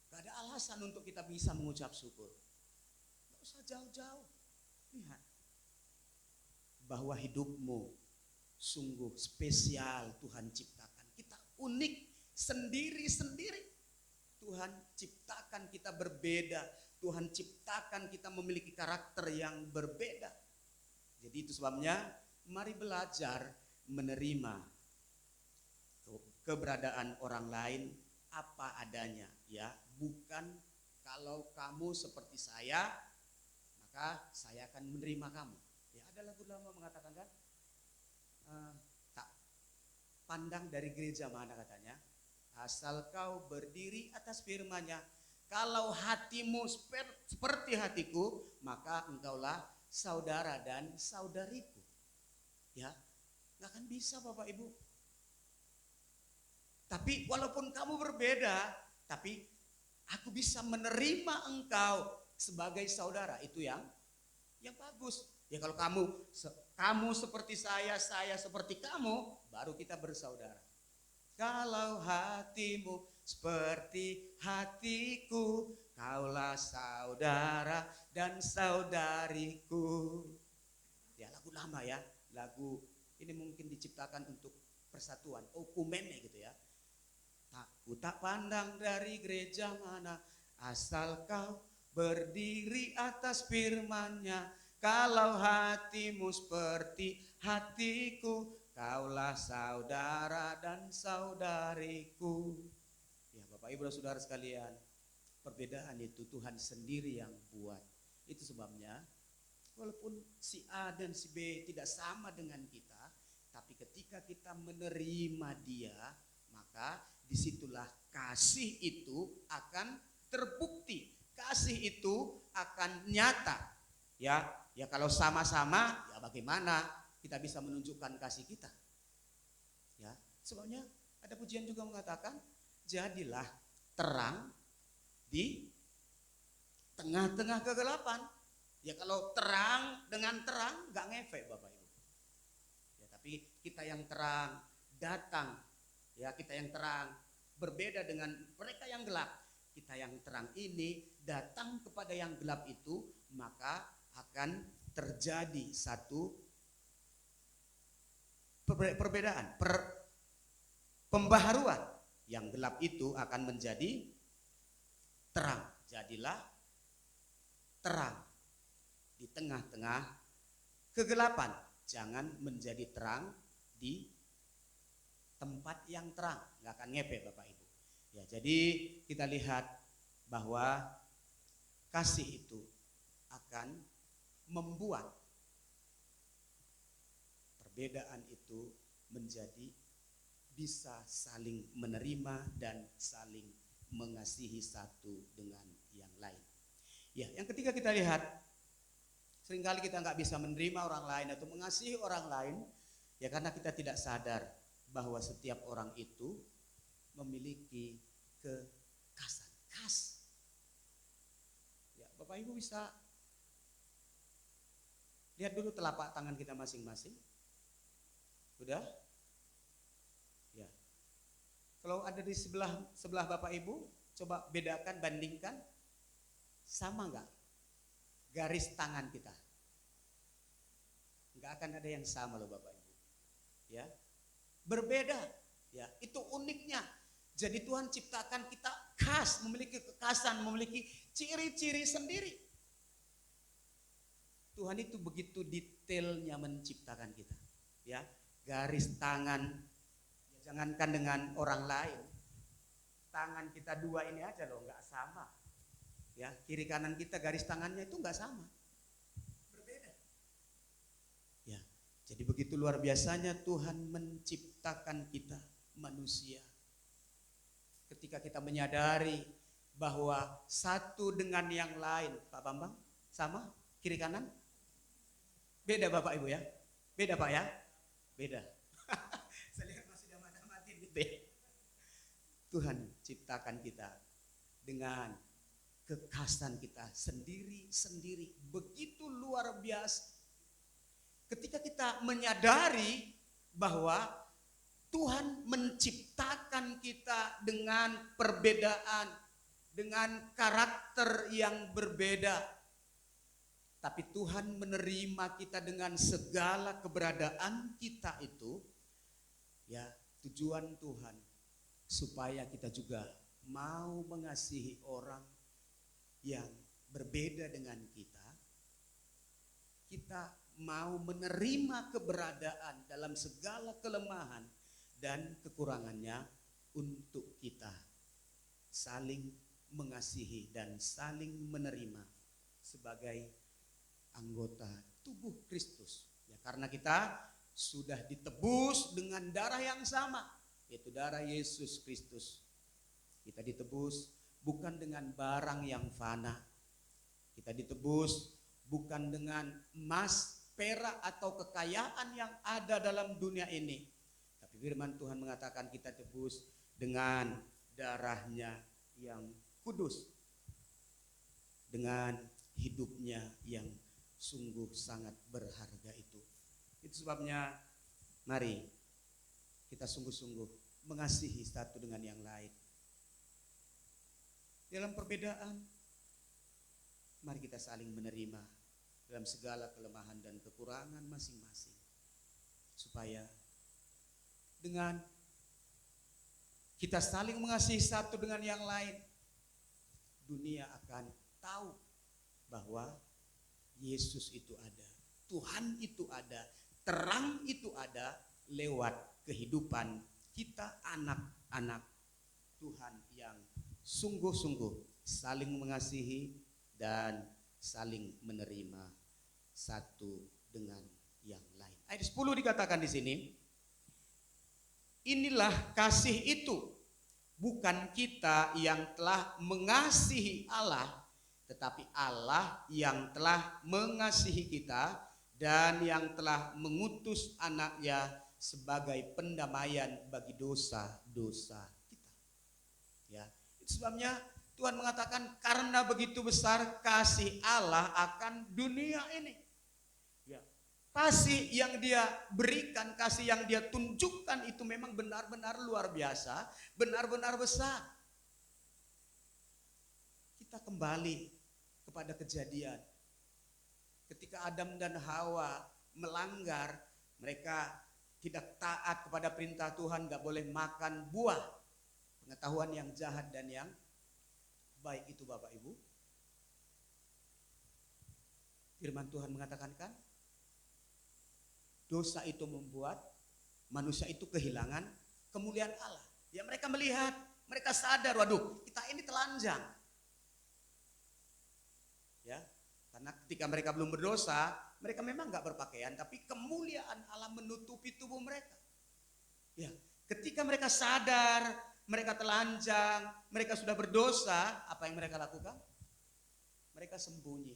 gak ada alasan untuk kita bisa mengucap syukur. Gak usah jauh-jauh. Lihat bahwa hidupmu sungguh spesial Tuhan ciptakan. Kita unik sendiri-sendiri. Tuhan ciptakan kita berbeda. Tuhan ciptakan kita memiliki karakter yang berbeda. Jadi itu sebabnya mari belajar menerima keberadaan orang lain apa adanya, ya. Bukan kalau kamu seperti saya, maka saya akan menerima kamu. Ya, ada lagu lama mengatakan kan, tak pandang dari gereja mana katanya, asal kau berdiri atas firman-Nya. Kalau hatimu seperti hatiku, maka engkaulah saudara dan saudariku. Ya, nggak akan bisa Bapak Ibu. Tapi walaupun kamu berbeda, tapi aku bisa menerima engkau sebagai saudara. Itu yang bagus. Ya kalau kamu seperti saya seperti kamu, baru kita bersaudara. Kalau hatimu seperti hatiku, kaulah saudara dan saudariku. Ya lagu lama ya, lagu ini mungkin diciptakan untuk persatuan, okumennya gitu ya. Aku tak pandang dari gereja mana, asal kau berdiri atas firman-Nya. Kalau hatimu seperti hatiku, kaulah saudara dan saudariku. Ya Bapak Ibu dan Saudara sekalian, perbedaan itu Tuhan sendiri yang buat. Itu sebabnya walaupun si A dan si B tidak sama dengan kita, tapi ketika kita menerima dia, maka disitulah kasih itu akan terbukti. Kasih itu akan nyata. Ya kalau sama-sama, ya bagaimana kita bisa menunjukkan kasih kita? Ya, sebabnya ada pujian juga mengatakan, jadilah terang di tengah-tengah kegelapan. Ya kalau terang dengan terang nggak ngefek Bapak Ibu. Ya tapi kita yang terang datang, ya kita yang terang berbeda dengan mereka yang gelap. Kita yang terang ini datang kepada yang gelap itu, maka akan terjadi satu perbedaan, pembaharuan. Yang gelap itu akan menjadi terang. Jadilah terang di tengah-tengah kegelapan. Jangan menjadi terang di tempat yang terang. Nggak akan ngepek Bapak Ibu. Ya, jadi kita lihat bahwa kasih itu akan membuat perbedaan itu menjadi bisa saling menerima dan saling mengasihi satu dengan yang lain. Ya, yang ketiga kita lihat, seringkali kita nggak bisa menerima orang lain atau mengasihi orang lain, ya karena kita tidak sadar bahwa setiap orang itu memiliki kekhasan khas. Ya, Bapak Ibu bisa lihat dulu telapak tangan kita masing-masing. Udah? Ya. Kalau ada di sebelah Bapak Ibu, coba bedakan, bandingkan, sama nggak garis tangan kita? Nggak akan ada yang sama loh Bapak Ibu. Ya, berbeda. Ya, itu uniknya. Jadi Tuhan ciptakan kita khas, memiliki kekhasan, memiliki ciri-ciri sendiri. Tuhan itu begitu detailnya menciptakan kita. Ya, garis tangan, ya jangankan dengan orang lain, tangan kita dua ini aja loh nggak sama. Ya, kiri kanan kita garis tangannya itu nggak sama, berbeda. Ya, jadi begitu luar biasanya Tuhan menciptakan kita manusia. Ketika kita menyadari bahwa satu dengan yang lain, Pak Bambang, sama kiri kanan, beda Bapak Ibu ya, beda Pak ya, beda. Saya lihat masih damai-damai gitu ya. Tuhan ciptakan kita dengan kekhasan kita sendiri-sendiri, begitu luar biasa. Ketika kita menyadari bahwa Tuhan menciptakan kita dengan perbedaan, dengan karakter yang berbeda, tapi Tuhan menerima kita dengan segala keberadaan kita itu, ya tujuan Tuhan supaya kita juga mau mengasihi orang yang berbeda dengan kita. Kita mau menerima keberadaan dalam segala kelemahan dan kekurangannya untuk kita saling mengasihi dan saling menerima sebagai anggota tubuh Kristus. Ya, karena kita sudah ditebus dengan darah yang sama, yaitu darah Yesus Kristus. Kita ditebus bukan dengan barang yang fana. Kita ditebus bukan dengan emas, perak atau kekayaan yang ada dalam dunia ini. Tapi firman Tuhan mengatakan kita tebus dengan darahnya yang kudus, dengan hidupnya yang sungguh sangat berharga itu. Itu sebabnya mari kita sungguh-sungguh mengasihi satu dengan yang lain. Dalam perbedaan, mari kita saling menerima dalam segala kelemahan dan kekurangan masing-masing. Supaya dengan kita saling mengasihi satu dengan yang lain, dunia akan tahu bahwa Yesus itu ada, Tuhan itu ada, terang itu ada lewat kehidupan kita anak-anak Tuhan yang sungguh-sungguh saling mengasihi dan saling menerima satu dengan yang lain. Ayat 10 dikatakan di sini, inilah kasih itu, bukan kita yang telah mengasihi Allah, tetapi Allah yang telah mengasihi kita dan yang telah mengutus anaknya sebagai pendamaian bagi dosa-dosa kita. Ya, itu sebabnya Tuhan mengatakan karena begitu besar kasih Allah akan dunia ini. Ya, kasih yang Dia berikan, kasih yang Dia tunjukkan itu memang benar-benar luar biasa, benar-benar besar. Kita kembali kepada kejadian. Ketika Adam dan Hawa melanggar, mereka tidak taat kepada perintah Tuhan, gak boleh makan buah pengetahuan yang jahat dan yang baik itu Bapak Ibu. Firman Tuhan mengatakan kan, dosa itu membuat manusia itu kehilangan kemuliaan Allah. Ya mereka melihat, mereka sadar, waduh kita ini telanjang. Karena ketika mereka belum berdosa, mereka memang nggak berpakaian, tapi kemuliaan Allah menutupi tubuh mereka. Ya, ketika mereka sadar, mereka telanjang, mereka sudah berdosa, apa yang mereka lakukan? Mereka sembunyi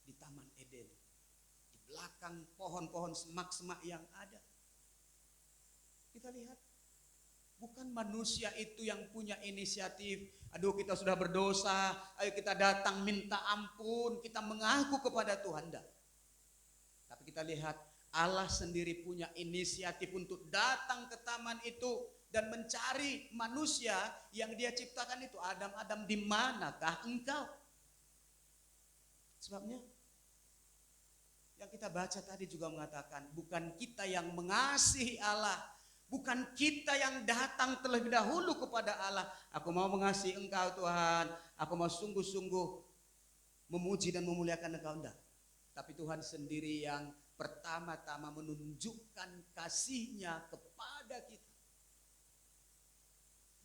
di Taman Eden, di belakang pohon-pohon semak-semak yang ada. Kita lihat, bukan manusia itu yang punya inisiatif. Aduh, kita sudah berdosa, ayo kita datang minta ampun, kita mengaku kepada Tuhan. Enggak. Tapi kita lihat Allah sendiri punya inisiatif untuk datang ke taman itu dan mencari manusia yang Dia ciptakan itu. Adam, Adam, di manakah engkau? Sebabnya yang kita baca tadi juga mengatakan, bukan kita yang mengasihi Allah, bukan kita yang datang terlebih dahulu kepada Allah. Aku mau mengasihi engkau Tuhan, aku mau sungguh-sungguh memuji dan memuliakan engkau. Enggak. Tapi Tuhan sendiri yang pertama-tama menunjukkan kasih-Nya kepada kita.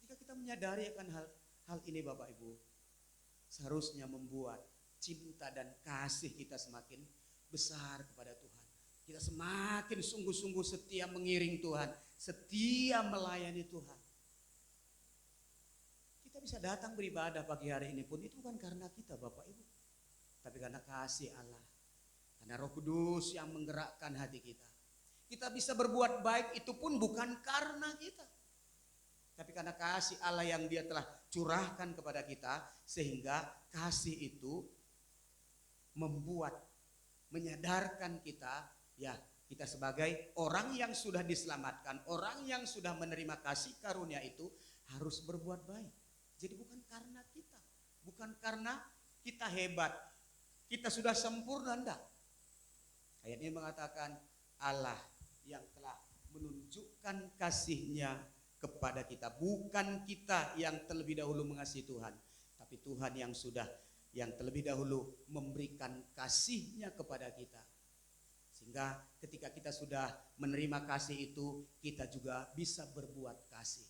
Jika kita menyadari akan hal ini Bapak Ibu, seharusnya membuat cinta dan kasih kita semakin besar kepada Tuhan. Kita semakin sungguh-sungguh setia mengiring Tuhan, setia melayani Tuhan. Kita bisa datang beribadah pagi hari ini pun itu bukan karena kita Bapak Ibu, tapi karena kasih Allah, karena Roh Kudus yang menggerakkan hati kita. Kita bisa berbuat baik itu pun bukan karena kita, tapi karena kasih Allah yang Dia telah curahkan kepada kita, sehingga kasih itu membuat, menyadarkan kita, ya kita sebagai orang yang sudah diselamatkan, orang yang sudah menerima kasih karunia itu harus berbuat baik. Jadi bukan karena kita, bukan karena kita hebat, kita sudah sempurna, enggak. Ayat ini mengatakan Allah yang telah menunjukkan kasih-Nya kepada kita, bukan kita yang terlebih dahulu mengasihi Tuhan, tapi Tuhan yang terlebih dahulu memberikan kasih-Nya kepada kita. Sehingga ketika kita sudah menerima kasih itu, kita juga bisa berbuat kasih.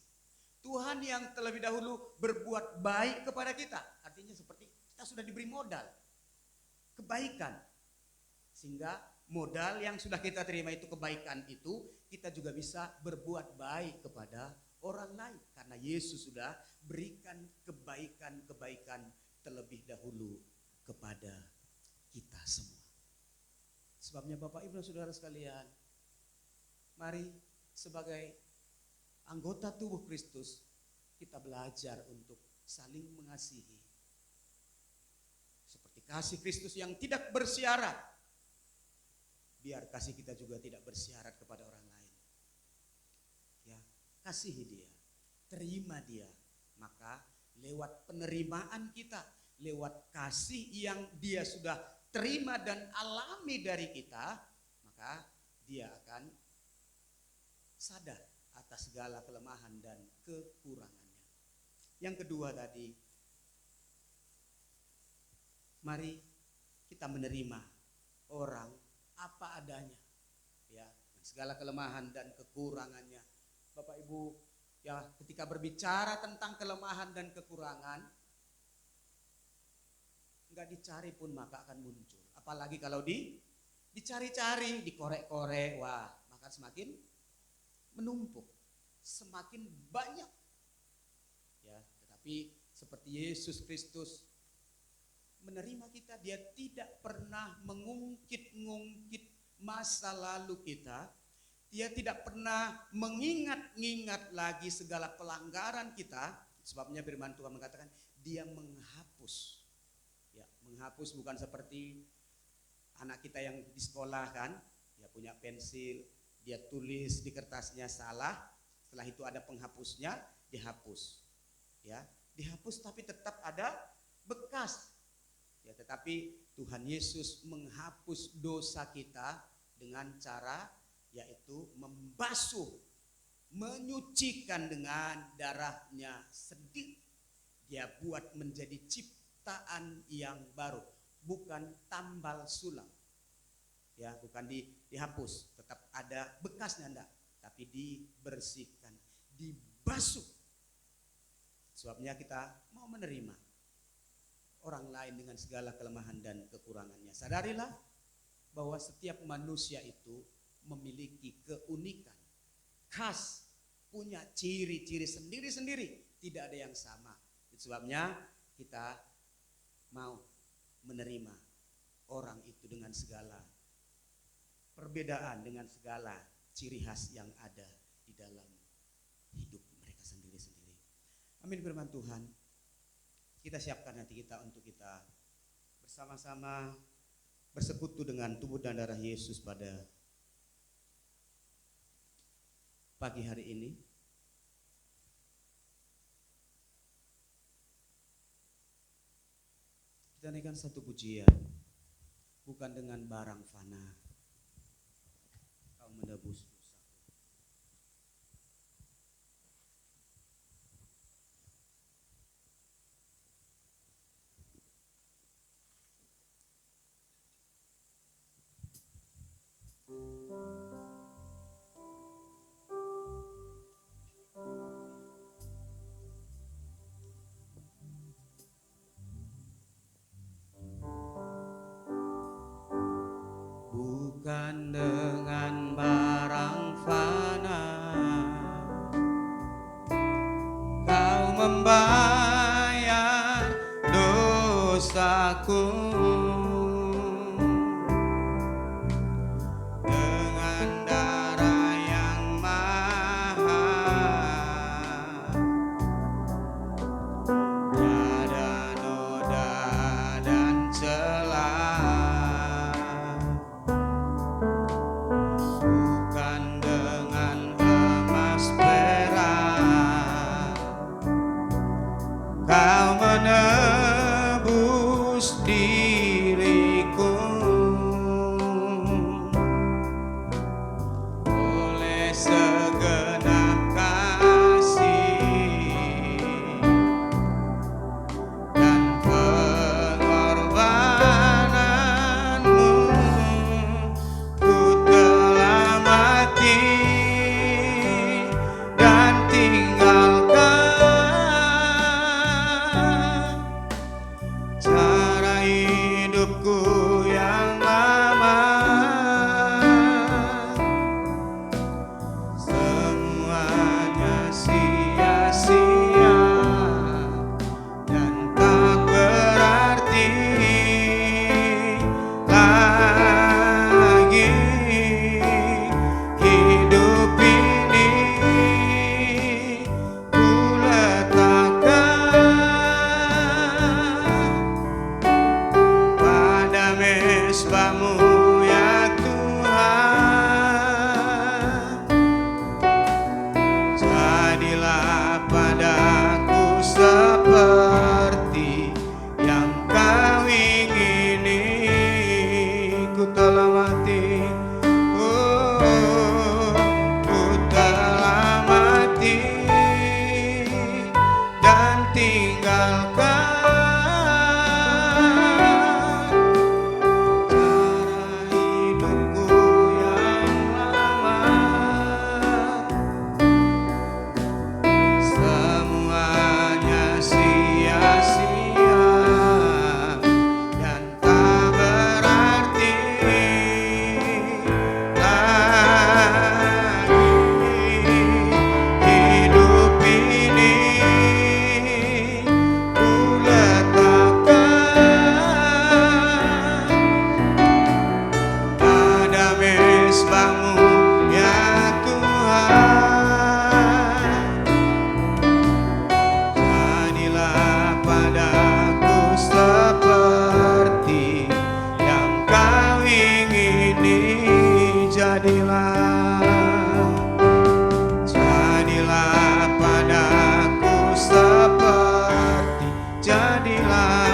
Tuhan yang terlebih dahulu berbuat baik kepada kita, artinya seperti kita sudah diberi modal kebaikan, sehingga modal yang sudah kita terima itu, kebaikan itu, kita juga bisa berbuat baik kepada orang lain, karena Yesus sudah berikan kebaikan-kebaikan terlebih dahulu kepada kita semua. Sebabnya Bapak Ibu dan Saudara sekalian, mari sebagai anggota tubuh Kristus kita belajar untuk saling mengasihi. Seperti kasih Kristus yang tidak bersyarat, biar kasih kita juga tidak bersyarat kepada orang lain. Ya, kasihi Dia, terima Dia, maka lewat penerimaan kita, lewat kasih yang Dia sudah terima dan alami dari kita, maka Dia akan sadar atas segala kelemahan dan kekurangannya. Yang kedua tadi, mari kita menerima orang apa adanya, ya, segala kelemahan dan kekurangannya. Bapak Ibu, ya, ketika berbicara tentang kelemahan dan kekurangan, nggak dicari pun maka akan muncul. Apalagi kalau dicari-cari, dikorek-korek, wah, maka semakin menumpuk, semakin banyak. Ya, tetapi seperti Yesus Kristus menerima kita, Dia tidak pernah mengungkit-ngungkit masa lalu kita. Dia tidak pernah mengingat-ingat lagi segala pelanggaran kita. Sebabnya firman Tuhan mengatakan Dia menghapus. Ya, menghapus bukan seperti anak kita yang di sekolah kan, dia punya pensil, dia tulis di kertasnya salah, setelah itu ada penghapusnya, dihapus. Ya, dihapus tapi tetap ada bekas. Ya, tetapi Tuhan Yesus menghapus dosa kita dengan cara yaitu membasuh, menyucikan dengan darah-Nya sendiri. Dia buat menjadi ciptaan yang baru, bukan tambal sulam. Ya, bukan dihapus, tetap ada bekasnya enggak, tapi dibersihkan, dibasuh. Sebabnya kita mau menerima orang lain dengan segala kelemahan dan kekurangannya. Sadarilah bahwa setiap manusia itu memiliki keunikan, khas, punya ciri-ciri sendiri-sendiri, tidak ada yang sama. Itu sebabnya kita mau menerima orang itu dengan segala perbedaan, dengan segala ciri khas yang ada di dalam hidup mereka sendiri-sendiri. Amin. Firman Tuhan, kita siapkan hati kita untuk kita bersama-sama bersekutu dengan tubuh dan darah Yesus pada pagi hari ini. Kita naikkan satu pujian, bukan dengan barang fana kau menebus dosa. Bukan dengan barang fana kau membayar dosaku, dengan darah yang mahal tiada noda dan celah. Bukan dengan emas perak kau menebus diriku, oleh segenap kasih dan pengorbananmu, ku telah mati dan tinggalkan cara hidupku yang lama. Semuanya sia-sia dan tak berarti lagi. Hidup ini ku letakkan pada mezbah-Mu ya Tuhan. Jadilah padaku seperti yang Kau ingini. Ku telah mati, ku telah mati dan tinggalkan cara hidupku yang lama. Semuanya sia-sia dan tak berarti lagi. Hidup ini ku letakkan pada mezbah-Mu ya Tuhan. Jadilah padaku seperti yang Kau ingini. Jadilah padaku seperti, jadilah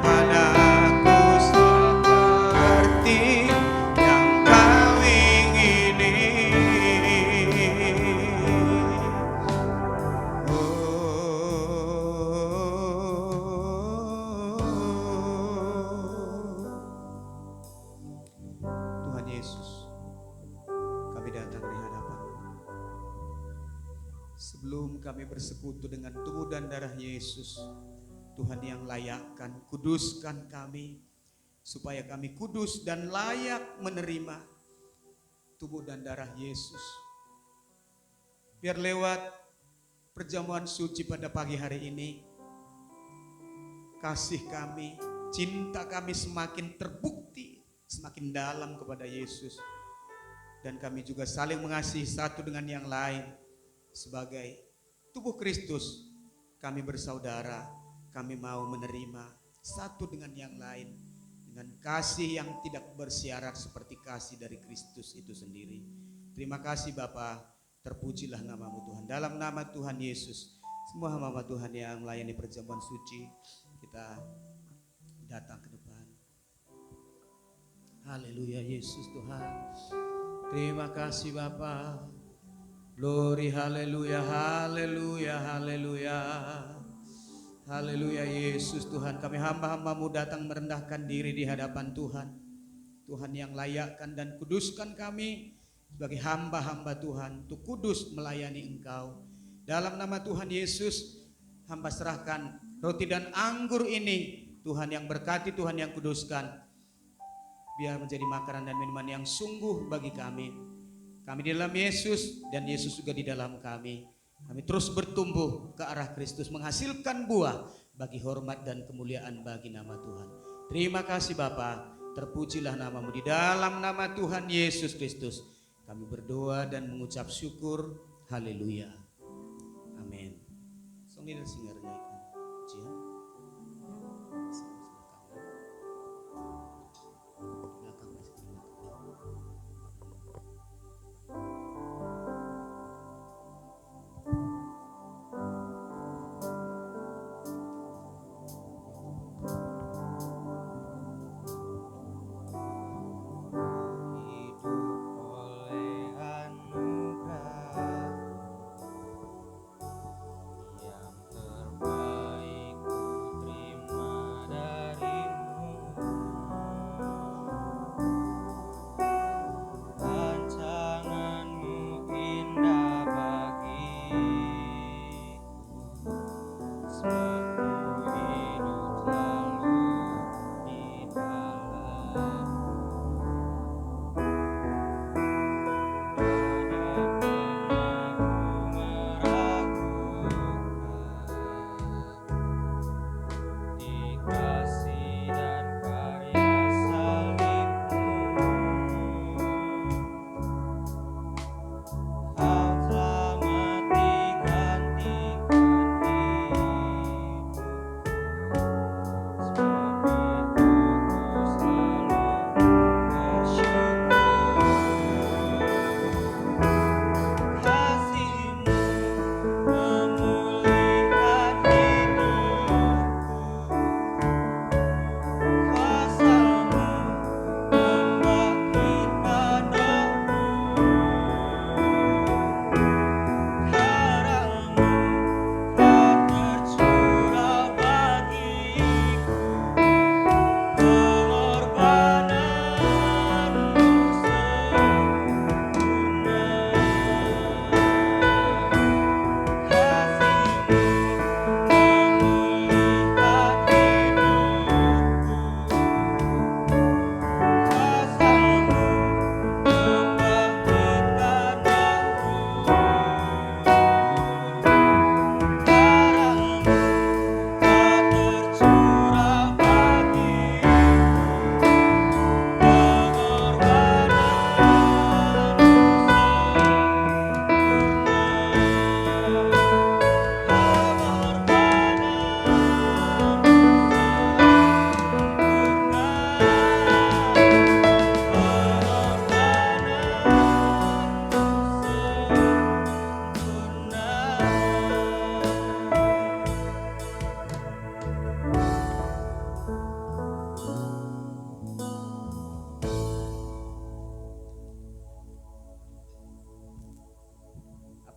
padaku seperti yang Kau ingini. Tuhan Yesus, kami datang di hadapan-Mu. Sebelum kami kami bersekutu dengan tubuh dan darah Yesus. Tuhan yang layakkan, kuduskan kami, supaya kami kudus dan layak menerima tubuh dan darah Yesus. Biar lewat perjamuan suci pada pagi hari ini, kasih kami, cinta kami semakin terbukti, semakin dalam kepada Yesus. Dan kami juga saling mengasihi satu dengan yang lain. Sebagai tubuh Kristus, kami bersaudara, kami mau menerima satu dengan yang lain, dengan kasih yang tidak bersyarat seperti kasih dari Kristus itu sendiri. Terima kasih Bapa, terpujilah namamu Tuhan. Dalam nama Tuhan Yesus, semua hamba Tuhan yang melayani perjamuan suci, kita datang ke depan. Haleluya Yesus Tuhan. Terima kasih Bapa. Glory, haleluya, haleluya, haleluya. Haleluya Yesus Tuhan, kami hamba-hambamu datang merendahkan diri di hadapan Tuhan. Tuhan yang layakkan dan kuduskan kami sebagai hamba-hamba Tuhan untuk kudus melayani Engkau. Dalam nama Tuhan Yesus, hamba serahkan roti dan anggur ini, Tuhan yang berkati, Tuhan yang kuduskan, biar menjadi makanan dan minuman yang sungguh bagi kami. Kami di dalam Yesus dan Yesus juga di dalam kami. Kami terus bertumbuh ke arah Kristus, menghasilkan buah bagi hormat dan kemuliaan bagi nama Tuhan. Terima kasih Bapa, terpujilah namamu. Di dalam nama Tuhan Yesus Kristus kami berdoa dan mengucap syukur. Haleluya. Amin. Song leader singernya pujian.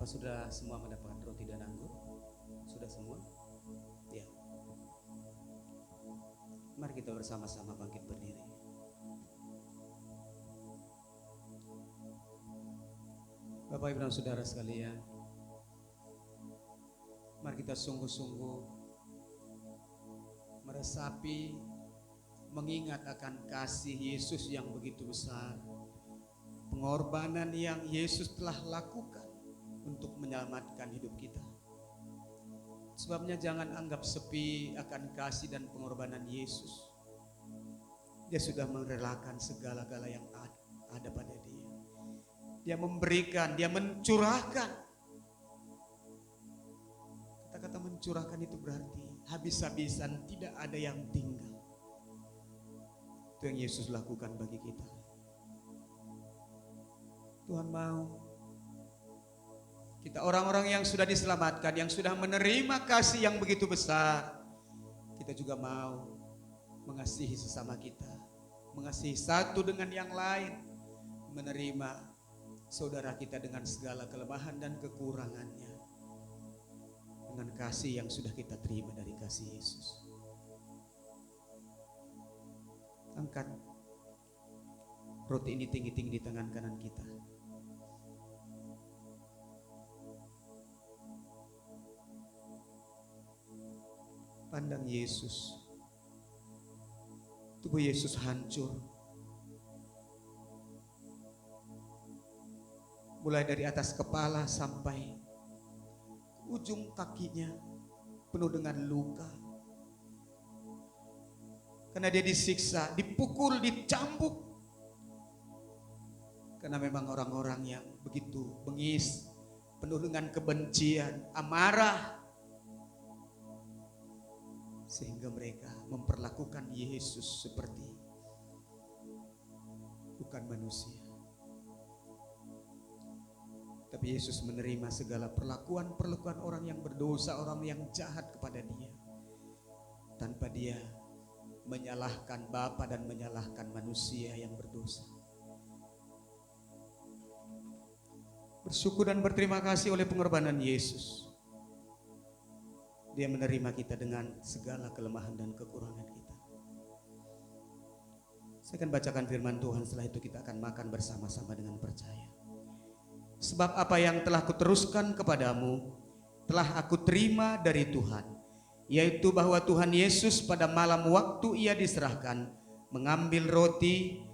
Apa sudah semua mendapatkan roti dan anggur? Sudah semua? Ya. Mari kita bersama-sama bangkit berdiri. Bapak Ibu dan Saudara sekalian, kita sungguh-sungguh meresapi, mengingat akan kasih Yesus yang begitu besar, pengorbanan yang Yesus telah lakukan untuk menyelamatkan hidup kita. Sebabnya jangan anggap sepi akan kasih dan pengorbanan Yesus. Dia sudah merelakan segala-gala yang ada pada dia. Dia memberikan, dia mencurahkan. Kata-kata mencurahkan itu berarti habis-habisan, tidak ada yang tinggal. Itu yang Yesus lakukan bagi kita. Tuhan mau kita orang-orang yang sudah diselamatkan, yang sudah menerima kasih yang begitu besar, kita juga mau mengasihi sesama kita, mengasihi satu dengan yang lain, menerima saudara kita dengan segala kelemahan dan kekurangannya, dengan kasih yang sudah kita terima dari kasih Yesus. Angkat roti ini tinggi-tinggi di tangan kanan kita. Pandang Yesus. Tubuh Yesus hancur. Mulai dari atas kepala sampai ujung kakinya penuh dengan luka. Karena dia disiksa, dipukul, dicambuk. Karena memang orang-orang yang begitu bengis, penuh dengan kebencian, amarah. Sehingga mereka memperlakukan Yesus seperti bukan manusia. Tapi Yesus menerima segala perlakuan orang yang berdosa, orang yang jahat kepada dia. Tanpa dia menyalahkan Bapa dan menyalahkan manusia yang berdosa. Bersyukur dan berterima kasih oleh pengorbanan Yesus. Dia menerima kita dengan segala kelemahan dan kekurangan kita. Saya akan bacakan firman Tuhan, setelah itu kita akan makan bersama-sama dengan percaya. Sebab apa yang telah kuteruskan kepadamu telah aku terima dari Tuhan, yaitu bahwa Tuhan Yesus pada malam waktu ia diserahkan mengambil roti,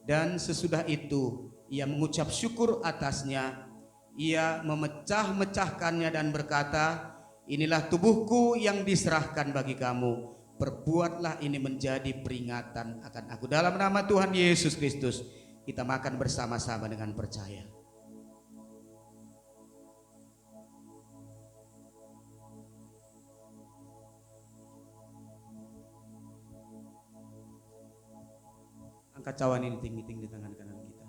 dan sesudah itu ia mengucap syukur atasnya, ia memecah-mecahkannya dan berkata, inilah tubuhku yang diserahkan bagi kamu, perbuatlah ini menjadi peringatan akan aku. Dalam nama Tuhan Yesus Kristus kita makan bersama-sama dengan percaya. Angkat cawan ini tinggi-tinggi di tangan kanan kita.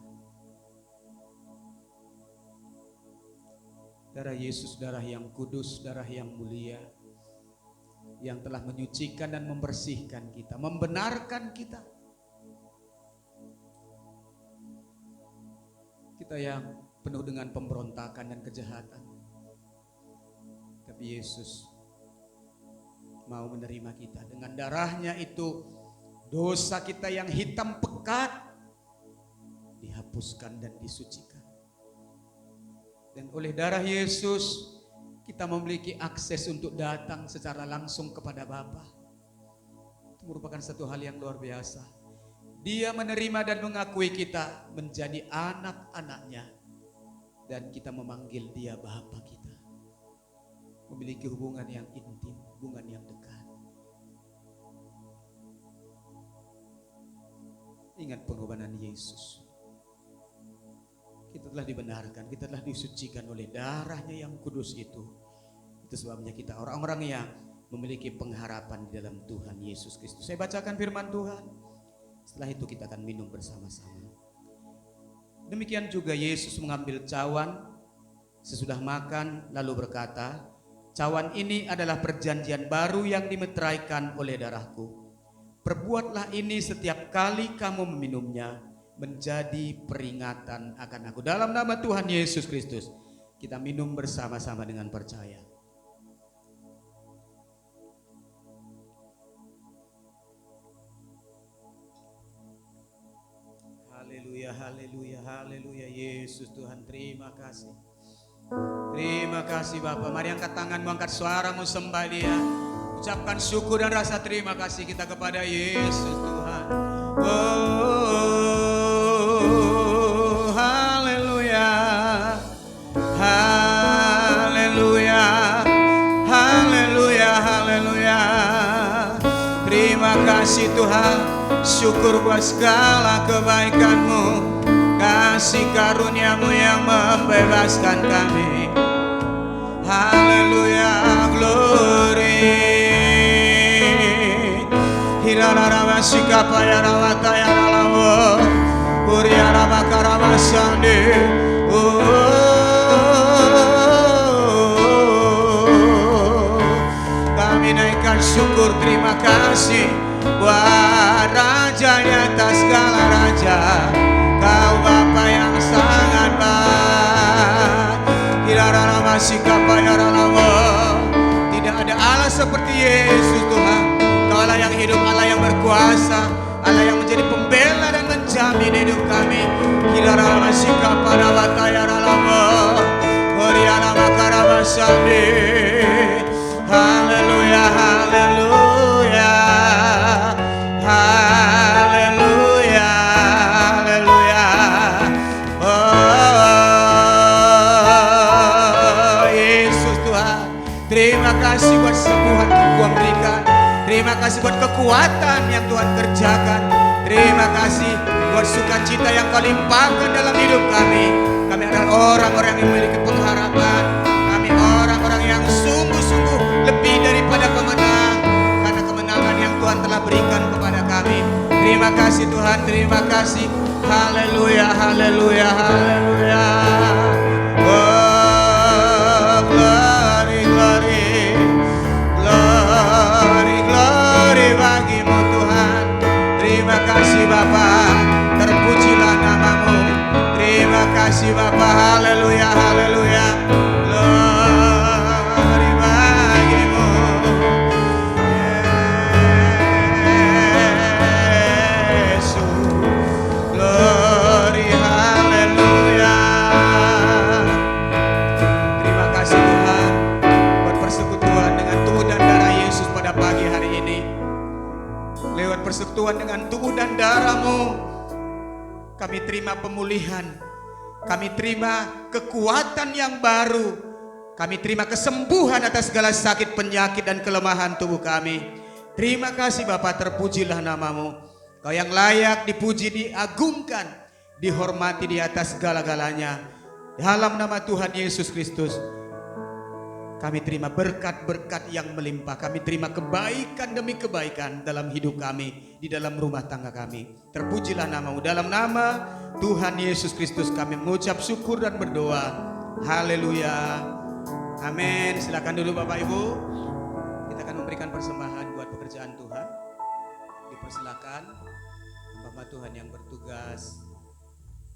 Darah Yesus, darah yang kudus, darah yang mulia, yang telah menyucikan dan membersihkan kita, membenarkan kita. Kita yang penuh dengan pemberontakan dan kejahatan. Tapi Yesus mau menerima kita. Dengan darahnya itu, dosa kita yang hitam pekat dihapuskan dan disucikan. Dan oleh darah Yesus kita memiliki akses untuk datang secara langsung kepada Bapa. Itu merupakan satu hal yang luar biasa. Dia menerima dan mengakui kita menjadi anak-anaknya, dan kita memanggil dia Bapa kita. Memiliki hubungan yang intim, hubungan yang dekat. Ingat pengorbanan Yesus. Kita telah dibenarkan, kita telah disucikan oleh darahnya yang kudus itu. Itu sebabnya kita orang-orang yang memiliki pengharapan di dalam Tuhan Yesus Kristus. Saya bacakan firman Tuhan. Setelah itu kita akan minum bersama-sama. Demikian juga Yesus mengambil cawan sesudah makan lalu berkata, cawan ini adalah perjanjian baru yang dimeteraikan oleh darahku. Perbuatlah ini setiap kali kamu meminumnya menjadi peringatan akan aku. Dalam nama Tuhan Yesus Kristus kita minum bersama-sama dengan percaya. Haleluya, haleluya, haleluya. Yesus Tuhan, terima kasih. Terima kasih Bapak. Mari angkat tanganmu, angkat suaramu, sembah Dia. Ucapkan syukur dan rasa terima kasih kita kepada Yesus Tuhan. Oh, haleluya. Haleluya. Haleluya, haleluya. Terima kasih Tuhan. Syukur buat segala kebaikan-Mu, kasih karunia-Mu yang membebaskan kami. Haleluya, glory. Hilararama sikapaya rawata ya ralawo, uriarama karama sande. Kami naikkan syukur terima kasih buat Raja di atas segala raja. Kau Bapa yang sangat baik. Hilararama sikapaya ralawo. Tidak ada Allah seperti Yesus Tuhan. Kau Allah yang hidup, Allah yang berkuasa, Allah yang menjadi pembela dan menjamin hidup kami. Hilararama sikapaya wataya ralawo, uriarama karama sande. Haleluya, haleluya, haleluya, haleluya. Oh Yesus Tuhan, terima kasih buat sembuhan yang Tuhan berikan. Terima kasih buat kekuatan yang Tuhan kerjakan. Terima kasih buat sukacita yang Kau limpahkan dalam hidup kami. Kami adalah orang-orang yang memiliki pengharapan. Kami orang-orang yang sungguh-sungguh lebih daripada pemenang, karena kemenangan yang Tuhan telah berikan kepada kami. Terima kasih Tuhan, terima kasih. Haleluya, haleluya, haleluya. Oh, glory, glory, glory, glory bagi-Mu Tuhan. Terima kasih Bapa, terpujilah nama-Mu. Terima kasih Bapa, haleluya, haleluya. Glory bagi-Mu. Yesus, glory, haleluya. Terima kasih Tuhan buat persekutuan dengan tubuh dan darah Yesus pada pagi hari ini. Lewat persekutuan dengan tubuh dan darah-Mu, kami terima pemulihan, kami terima kekuatan yang baru, kami terima kesembuhan atas segala sakit, penyakit, dan kelemahan tubuh kami. Terima kasih Bapa, terpujilah nama-Mu. Kau yang layak dipuji, diagungkan, dihormati di atas segala-galanya. Dalam nama Tuhan Yesus Kristus, kami terima berkat-berkat yang melimpah. Kami terima kebaikan demi kebaikan dalam hidup kami, di dalam rumah tangga kami. Terpujilah nama-Mu. Dalam nama Tuhan Yesus Kristus kami mengucap syukur dan berdoa. Haleluya. Amin. Silakan dulu Bapak Ibu. Kita akan memberikan persembahan buat pekerjaan Tuhan. Dipersilakan hamba Tuhan yang bertugas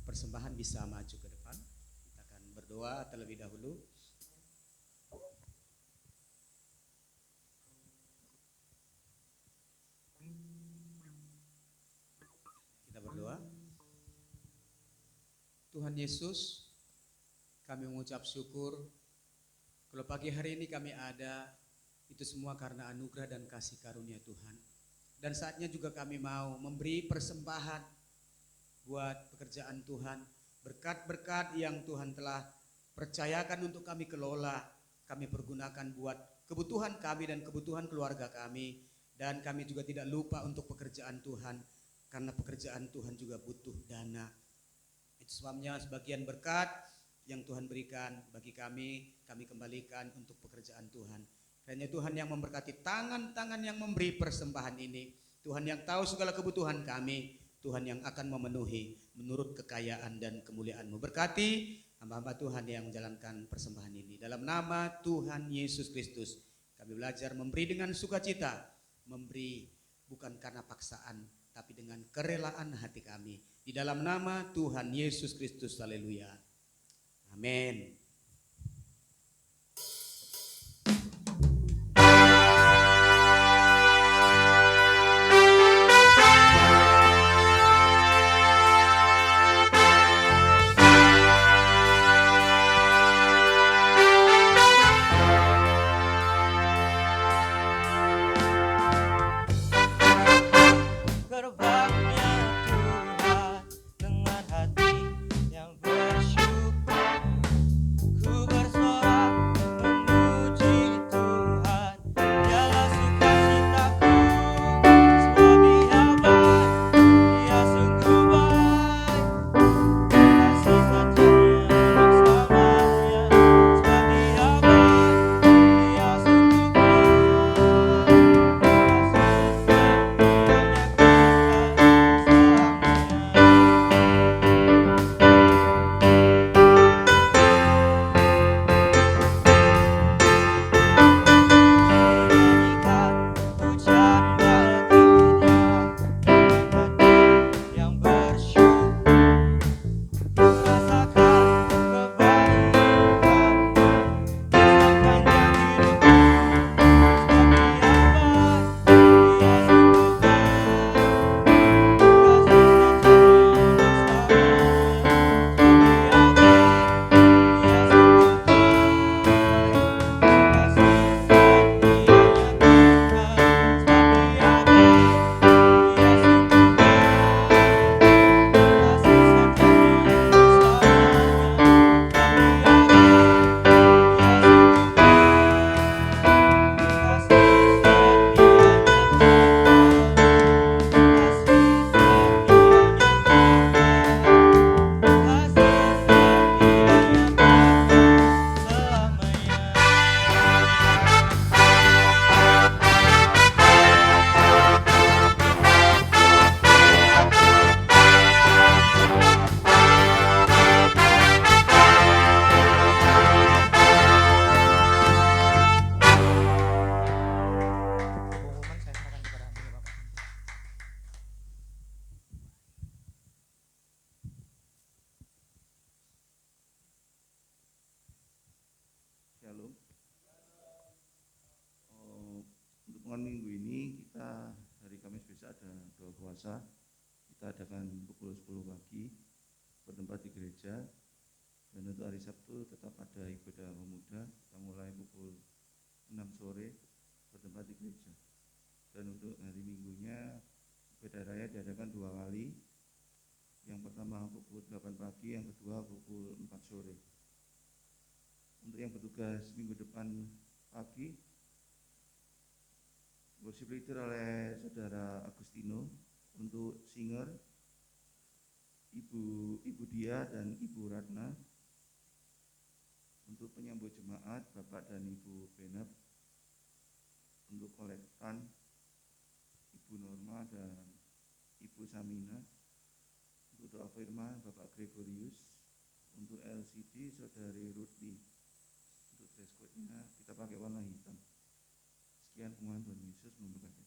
persembahan bisa maju ke depan. Kita akan berdoa terlebih dahulu. Berdoa. Tuhan Yesus, kami mengucap syukur kalau pagi hari ini kami ada, itu semua karena anugerah dan kasih karunia Tuhan. Dan saatnya juga kami mau memberi persembahan buat pekerjaan Tuhan, berkat-berkat yang Tuhan telah percayakan untuk kami kelola, kami pergunakan buat kebutuhan kami dan kebutuhan keluarga kami. Dan kami juga tidak lupa untuk pekerjaan Tuhan, karena pekerjaan Tuhan juga butuh dana. Itu sebabnya sebagian berkat yang Tuhan berikan bagi kami kembalikan untuk pekerjaan Tuhan. Hanya Tuhan yang memberkati tangan-tangan yang memberi persembahan ini. Tuhan yang tahu segala kebutuhan kami. Tuhan yang akan memenuhi menurut kekayaan dan kemuliaan-Mu. Berkati hamba-hamba Tuhan yang menjalankan persembahan ini. Dalam nama Tuhan Yesus Kristus, kami belajar memberi dengan sukacita. Memberi bukan karena paksaan, tapi dengan kerelaan hati kami. Di dalam nama Tuhan Yesus Kristus, haleluya. Amin. pertemuan minggu ini kita hari Kamis besok ada doa puasa. Kita adakan pukul 10 pagi bertempat di gereja. Dan untuk hari Sabtu tetap ada ibadah pemuda. Kita mulai pukul 6 sore bertempat di gereja. Dan untuk hari Minggunya ibadah raya diadakan 2 kali. Yang pertama pukul 8 pagi, yang kedua pukul 4 sore. Untuk yang bertugas minggu depan pagi, worship leader oleh Saudara Agustino, untuk singer Ibu Dia dan Ibu Ratna, untuk penyambut jemaat Bapak dan Ibu Benab, untuk kolektan Ibu Norma dan Ibu Samina, untuk doa firman Bapak Gregorius, untuk LCD Saudari Ruthi. Untuk dress code-nya kita pakai warna hitam. Sekian pengumuman Tuhan Yesus memberkati.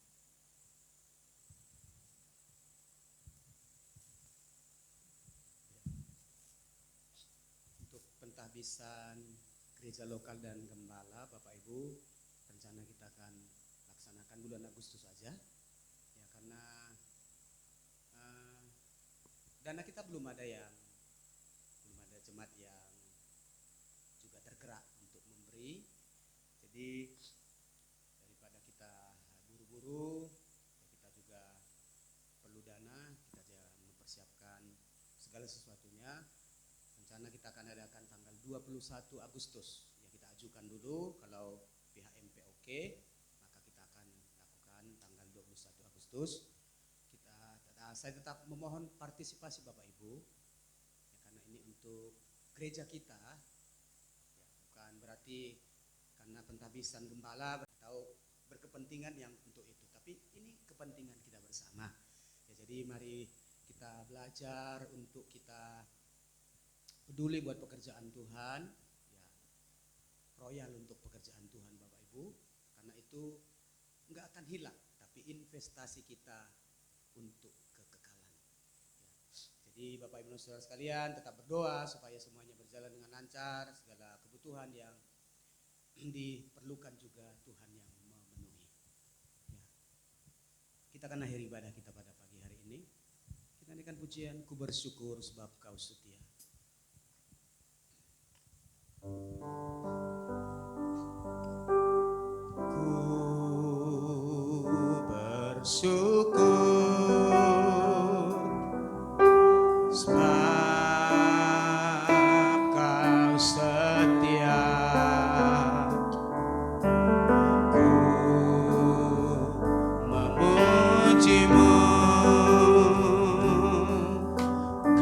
Untuk pentahbisan gereja lokal dan gembala, Bapak Ibu, rencana kita akan laksanakan bulan Agustus saja, ya, karena dana kita belum ada jemaat yang juga tergerak untuk memberi. Jadi daripada kita buru-buru, ya kita juga perlu dana, kita jangan mempersiapkan segala sesuatunya. Rencana kita akan adakan tanggal 21 Agustus. Ya, kita ajukan dulu, kalau pihak MP oke, maka kita akan lakukan tanggal 21 Agustus. Saya tetap memohon partisipasi Bapak Ibu, ya, karena ini untuk gereja kita, ya, bukan berarti karena pentahbisan gembala atau berkepentingan yang untuk itu, tapi ini kepentingan kita bersama. Ya, jadi mari kita belajar untuk kita peduli buat pekerjaan Tuhan, ya, royal untuk pekerjaan Tuhan Bapak Ibu, karena itu nggak akan hilang, tapi investasi kita untuk kekekalan. Ya. Jadi Bapak Ibu dan Saudara sekalian tetap berdoa supaya semuanya berjalan dengan lancar, segala kebutuhan yang diperlukan juga Tuhan yang memenuhi. Ya. Kita akan akhiri ibadah kita pada pagi hari ini. Kita nyanyikan pujian Ku Bersyukur Sebab Kau Setia. Bersyukur sebab Kau setia, ku memujimu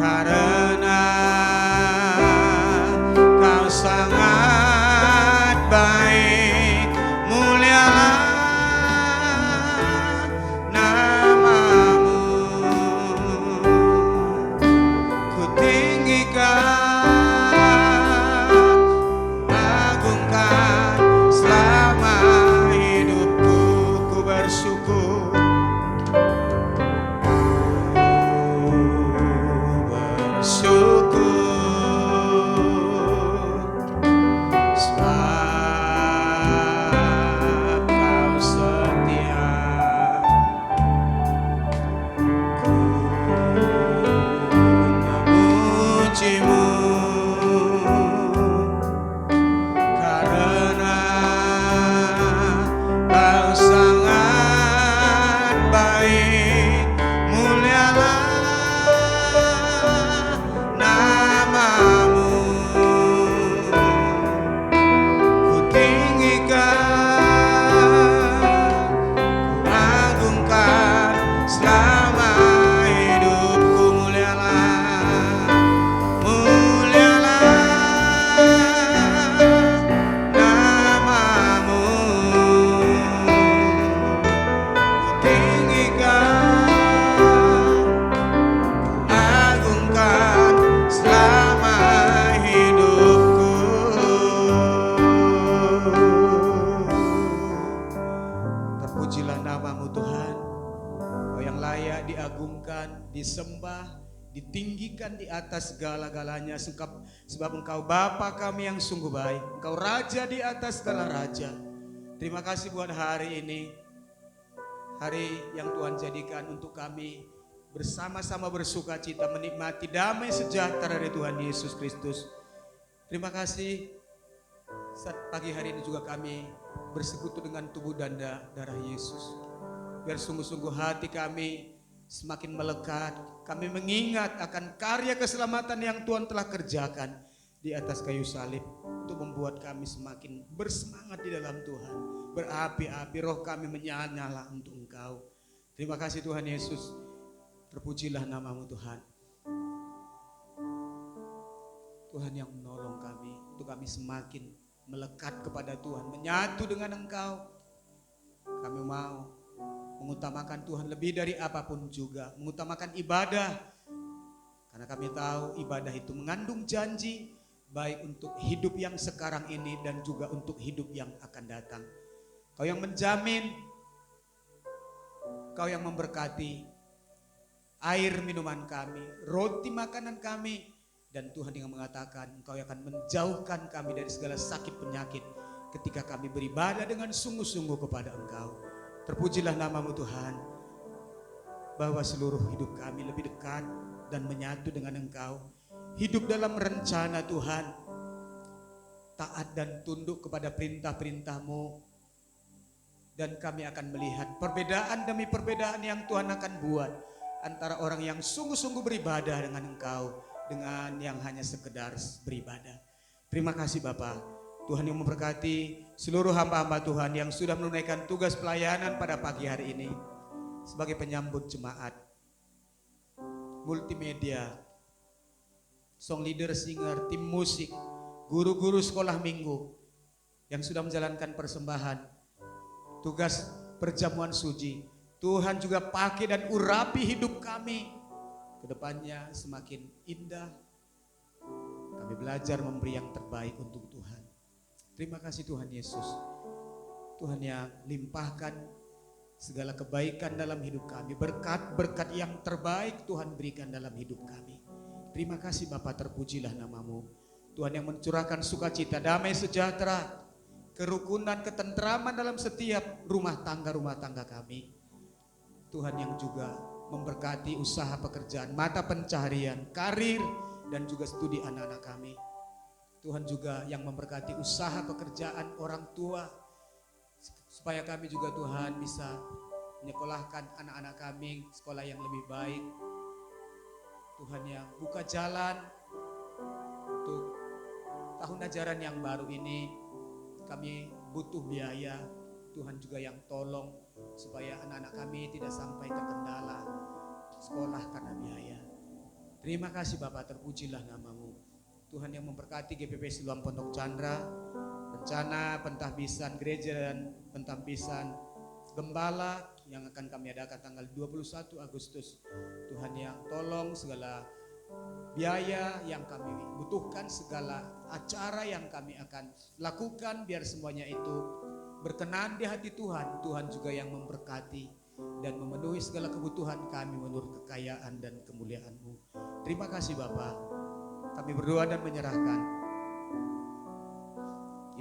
karena Kau sangat baik, mulialah namamu, ku tinggikan, agungkan selama hidupku. Ku bersyukur, sebab Kau setia, ku memujimu karena Kau sangat baik, mulialah namamu, ku tinggikan, ku agungkan selama hidupku. Mulialah namamu, ku tinggikan, agungkan selama hidupku. Terpujilah namamu Tuhan, Kau yang layak diagungkan, disembah, ditinggikan di atas segala-galanya, sebab Engkau Bapa kami yang sungguh baik, Engkau Raja di atas segala raja. Terima kasih buat hari ini, hari yang Tuhan jadikan untuk kami bersama-sama bersuka cita menikmati damai sejahtera dari Tuhan Yesus Kristus. Terima kasih saat pagi hari ini juga kami bersekutu dengan tubuh dan darah Yesus. Biar sungguh-sungguh hati kami semakin melekat, kami mengingat akan karya keselamatan yang Tuhan telah kerjakan di atas kayu salib untuk membuat kami semakin bersemangat di dalam Tuhan, berapi-api, roh kami menyala untuk Engkau. Terima kasih Tuhan Yesus, terpujilah namamu Tuhan. Tuhan yang menolong kami untuk kami semakin melekat kepada Tuhan, menyatu dengan Engkau. Kami mau mengutamakan Tuhan lebih dari apapun juga, mengutamakan ibadah, karena kami tahu ibadah itu mengandung janji baik untuk hidup yang sekarang ini dan juga untuk hidup yang akan datang. Kau yang menjamin, Kau yang memberkati air minuman kami, roti makanan kami, dan Tuhan yang mengatakan Engkau akan menjauhkan kami dari segala sakit penyakit ketika kami beribadah dengan sungguh-sungguh kepada Engkau. Terpujilah namamu Tuhan, bahwa seluruh hidup kami lebih dekat dan menyatu dengan Engkau. Hidup dalam rencana Tuhan, taat dan tunduk kepada perintah-perintah-Mu. Dan kami akan melihat perbedaan demi perbedaan yang Tuhan akan buat antara orang yang sungguh-sungguh beribadah dengan Engkau dengan yang hanya sekedar beribadah. Terima kasih Bapa. Tuhan yang memberkati seluruh hamba-hamba Tuhan yang sudah menunaikan tugas pelayanan pada pagi hari ini sebagai penyambut jemaat, multimedia, song leader, singer, tim musik, guru-guru sekolah minggu yang sudah menjalankan persembahan, tugas perjamuan suci. Tuhan juga pakai dan urapi hidup kami ke depannya semakin indah. Kami belajar memberi yang terbaik untuk Tuhan. Terima kasih Tuhan Yesus. Tuhan yang limpahkan segala kebaikan dalam hidup kami. Berkat-berkat yang terbaik Tuhan berikan dalam hidup kami. Terima kasih Bapa, terpujilah namamu. Tuhan yang mencurahkan sukacita, damai sejahtera, kerukunan, ketentraman dalam setiap rumah tangga kami. Tuhan yang juga memberkati usaha pekerjaan, mata pencaharian, karir, dan juga studi anak-anak kami. Tuhan juga yang memberkati usaha pekerjaan orang tua, supaya kami juga Tuhan bisa menyekolahkan anak-anak kami sekolah yang lebih baik. Tuhan yang buka jalan untuk tahun ajaran yang baru ini. Kami butuh biaya, Tuhan juga yang tolong supaya anak-anak kami tidak sampai terkendala sekolah karena biaya. Terima kasih Bapak, terpujilah namamu. Tuhan yang memberkati GPP Siloam Pondok Chandra, rencana pentahbisan gereja dan pentahbisan gembala yang akan kami adakan tanggal 21 Agustus. Tuhan yang tolong segala biaya yang kami butuhkan, segala acara yang kami akan lakukan, biar semuanya itu berkenan di hati Tuhan. Tuhan juga yang memberkati dan memenuhi segala kebutuhan kami menurut kekayaan dan kemuliaan-Mu. Terima kasih Bapa. Kami berdoa dan menyerahkan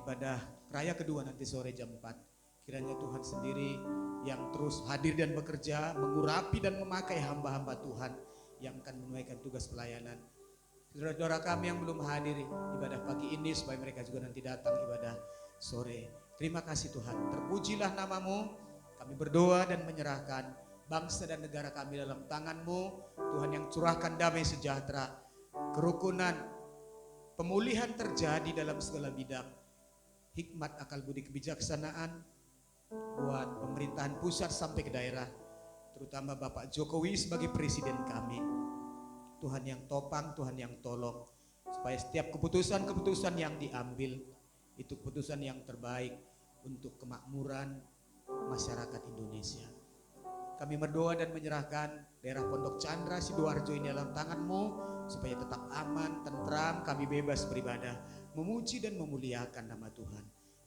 ibadah raya kedua nanti sore jam 4. Kiranya Tuhan sendiri yang terus hadir dan bekerja, mengurapi dan memakai hamba-hamba Tuhan yang akan menunaikan tugas pelayanan. Saudara-saudara kami yang belum hadir ibadah pagi ini, supaya mereka juga nanti datang ibadah sore. Terima kasih Tuhan, terpujilah namamu. Kami berdoa dan menyerahkan bangsa dan negara kami dalam tangan-Mu. Tuhan yang curahkan damai sejahtera, kerukunan, pemulihan terjadi dalam segala bidang. Hikmat, akal budi, kebijaksanaan buat pemerintahan pusat sampai ke daerah, terutama Bapak Jokowi sebagai presiden kami. Tuhan yang topang, Tuhan yang tolong, supaya setiap keputusan-keputusan yang diambil itu keputusan yang terbaik untuk kemakmuran masyarakat Indonesia. Kami berdoa dan menyerahkan daerah Pondok Chandra, Sidoarjo ini dalam tangan-Mu, supaya tetap aman, tentram, kami bebas beribadah, memuji dan memuliakan nama Tuhan.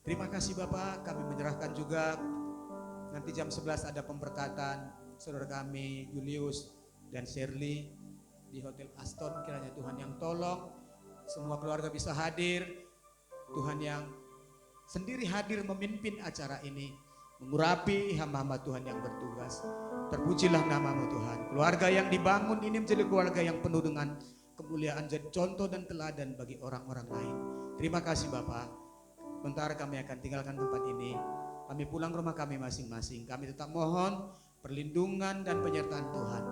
Terima kasih Bapak. Kami menyerahkan juga nanti jam 11 ada pemberkatan saudara kami Julius dan Shirley di Hotel Aston. Kiranya Tuhan yang tolong semua keluarga bisa hadir. Tuhan yang sendiri hadir memimpin acara ini. mengurapi hamba-hamba Tuhan yang bertugas. Terpujilah nama-Mu Tuhan. Keluarga yang dibangun ini menjadi keluarga yang penuh dengan kemuliaan, jadi contoh dan teladan bagi orang-orang lain. Terima kasih Bapak. Bentar kami akan tinggalkan tempat ini. Kami pulang ke rumah kami masing-masing. Kami tetap mohon perlindungan dan penyertaan Tuhan.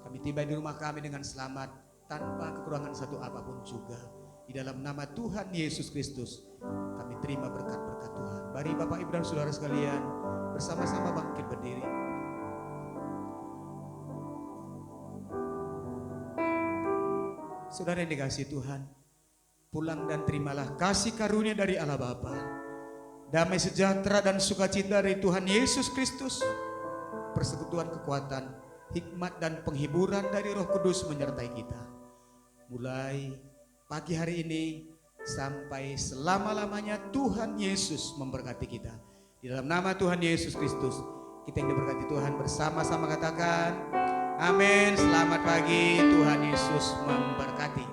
Kami tiba di rumah kami dengan selamat, tanpa kekurangan satu apapun juga. Di dalam nama Tuhan Yesus Kristus, kami terima berkat-berkat Tuhan. Mari Bapak Ibu dan Saudara sekalian, bersama-sama bangkit berdiri. Saudara yang dikasihi Tuhan, pulang dan terimalah kasih karunia dari Allah Bapa, damai sejahtera dan sukacita dari Tuhan Yesus Kristus, persekutuan kekuatan, hikmat dan penghiburan dari Roh Kudus menyertai kita. Mulai pagi hari ini sampai selama-lamanya Tuhan Yesus memberkati kita. Di dalam nama Tuhan Yesus Kristus, kita yang diberkati Tuhan bersama-sama katakan amin. Selamat pagi, Tuhan Yesus memberkati.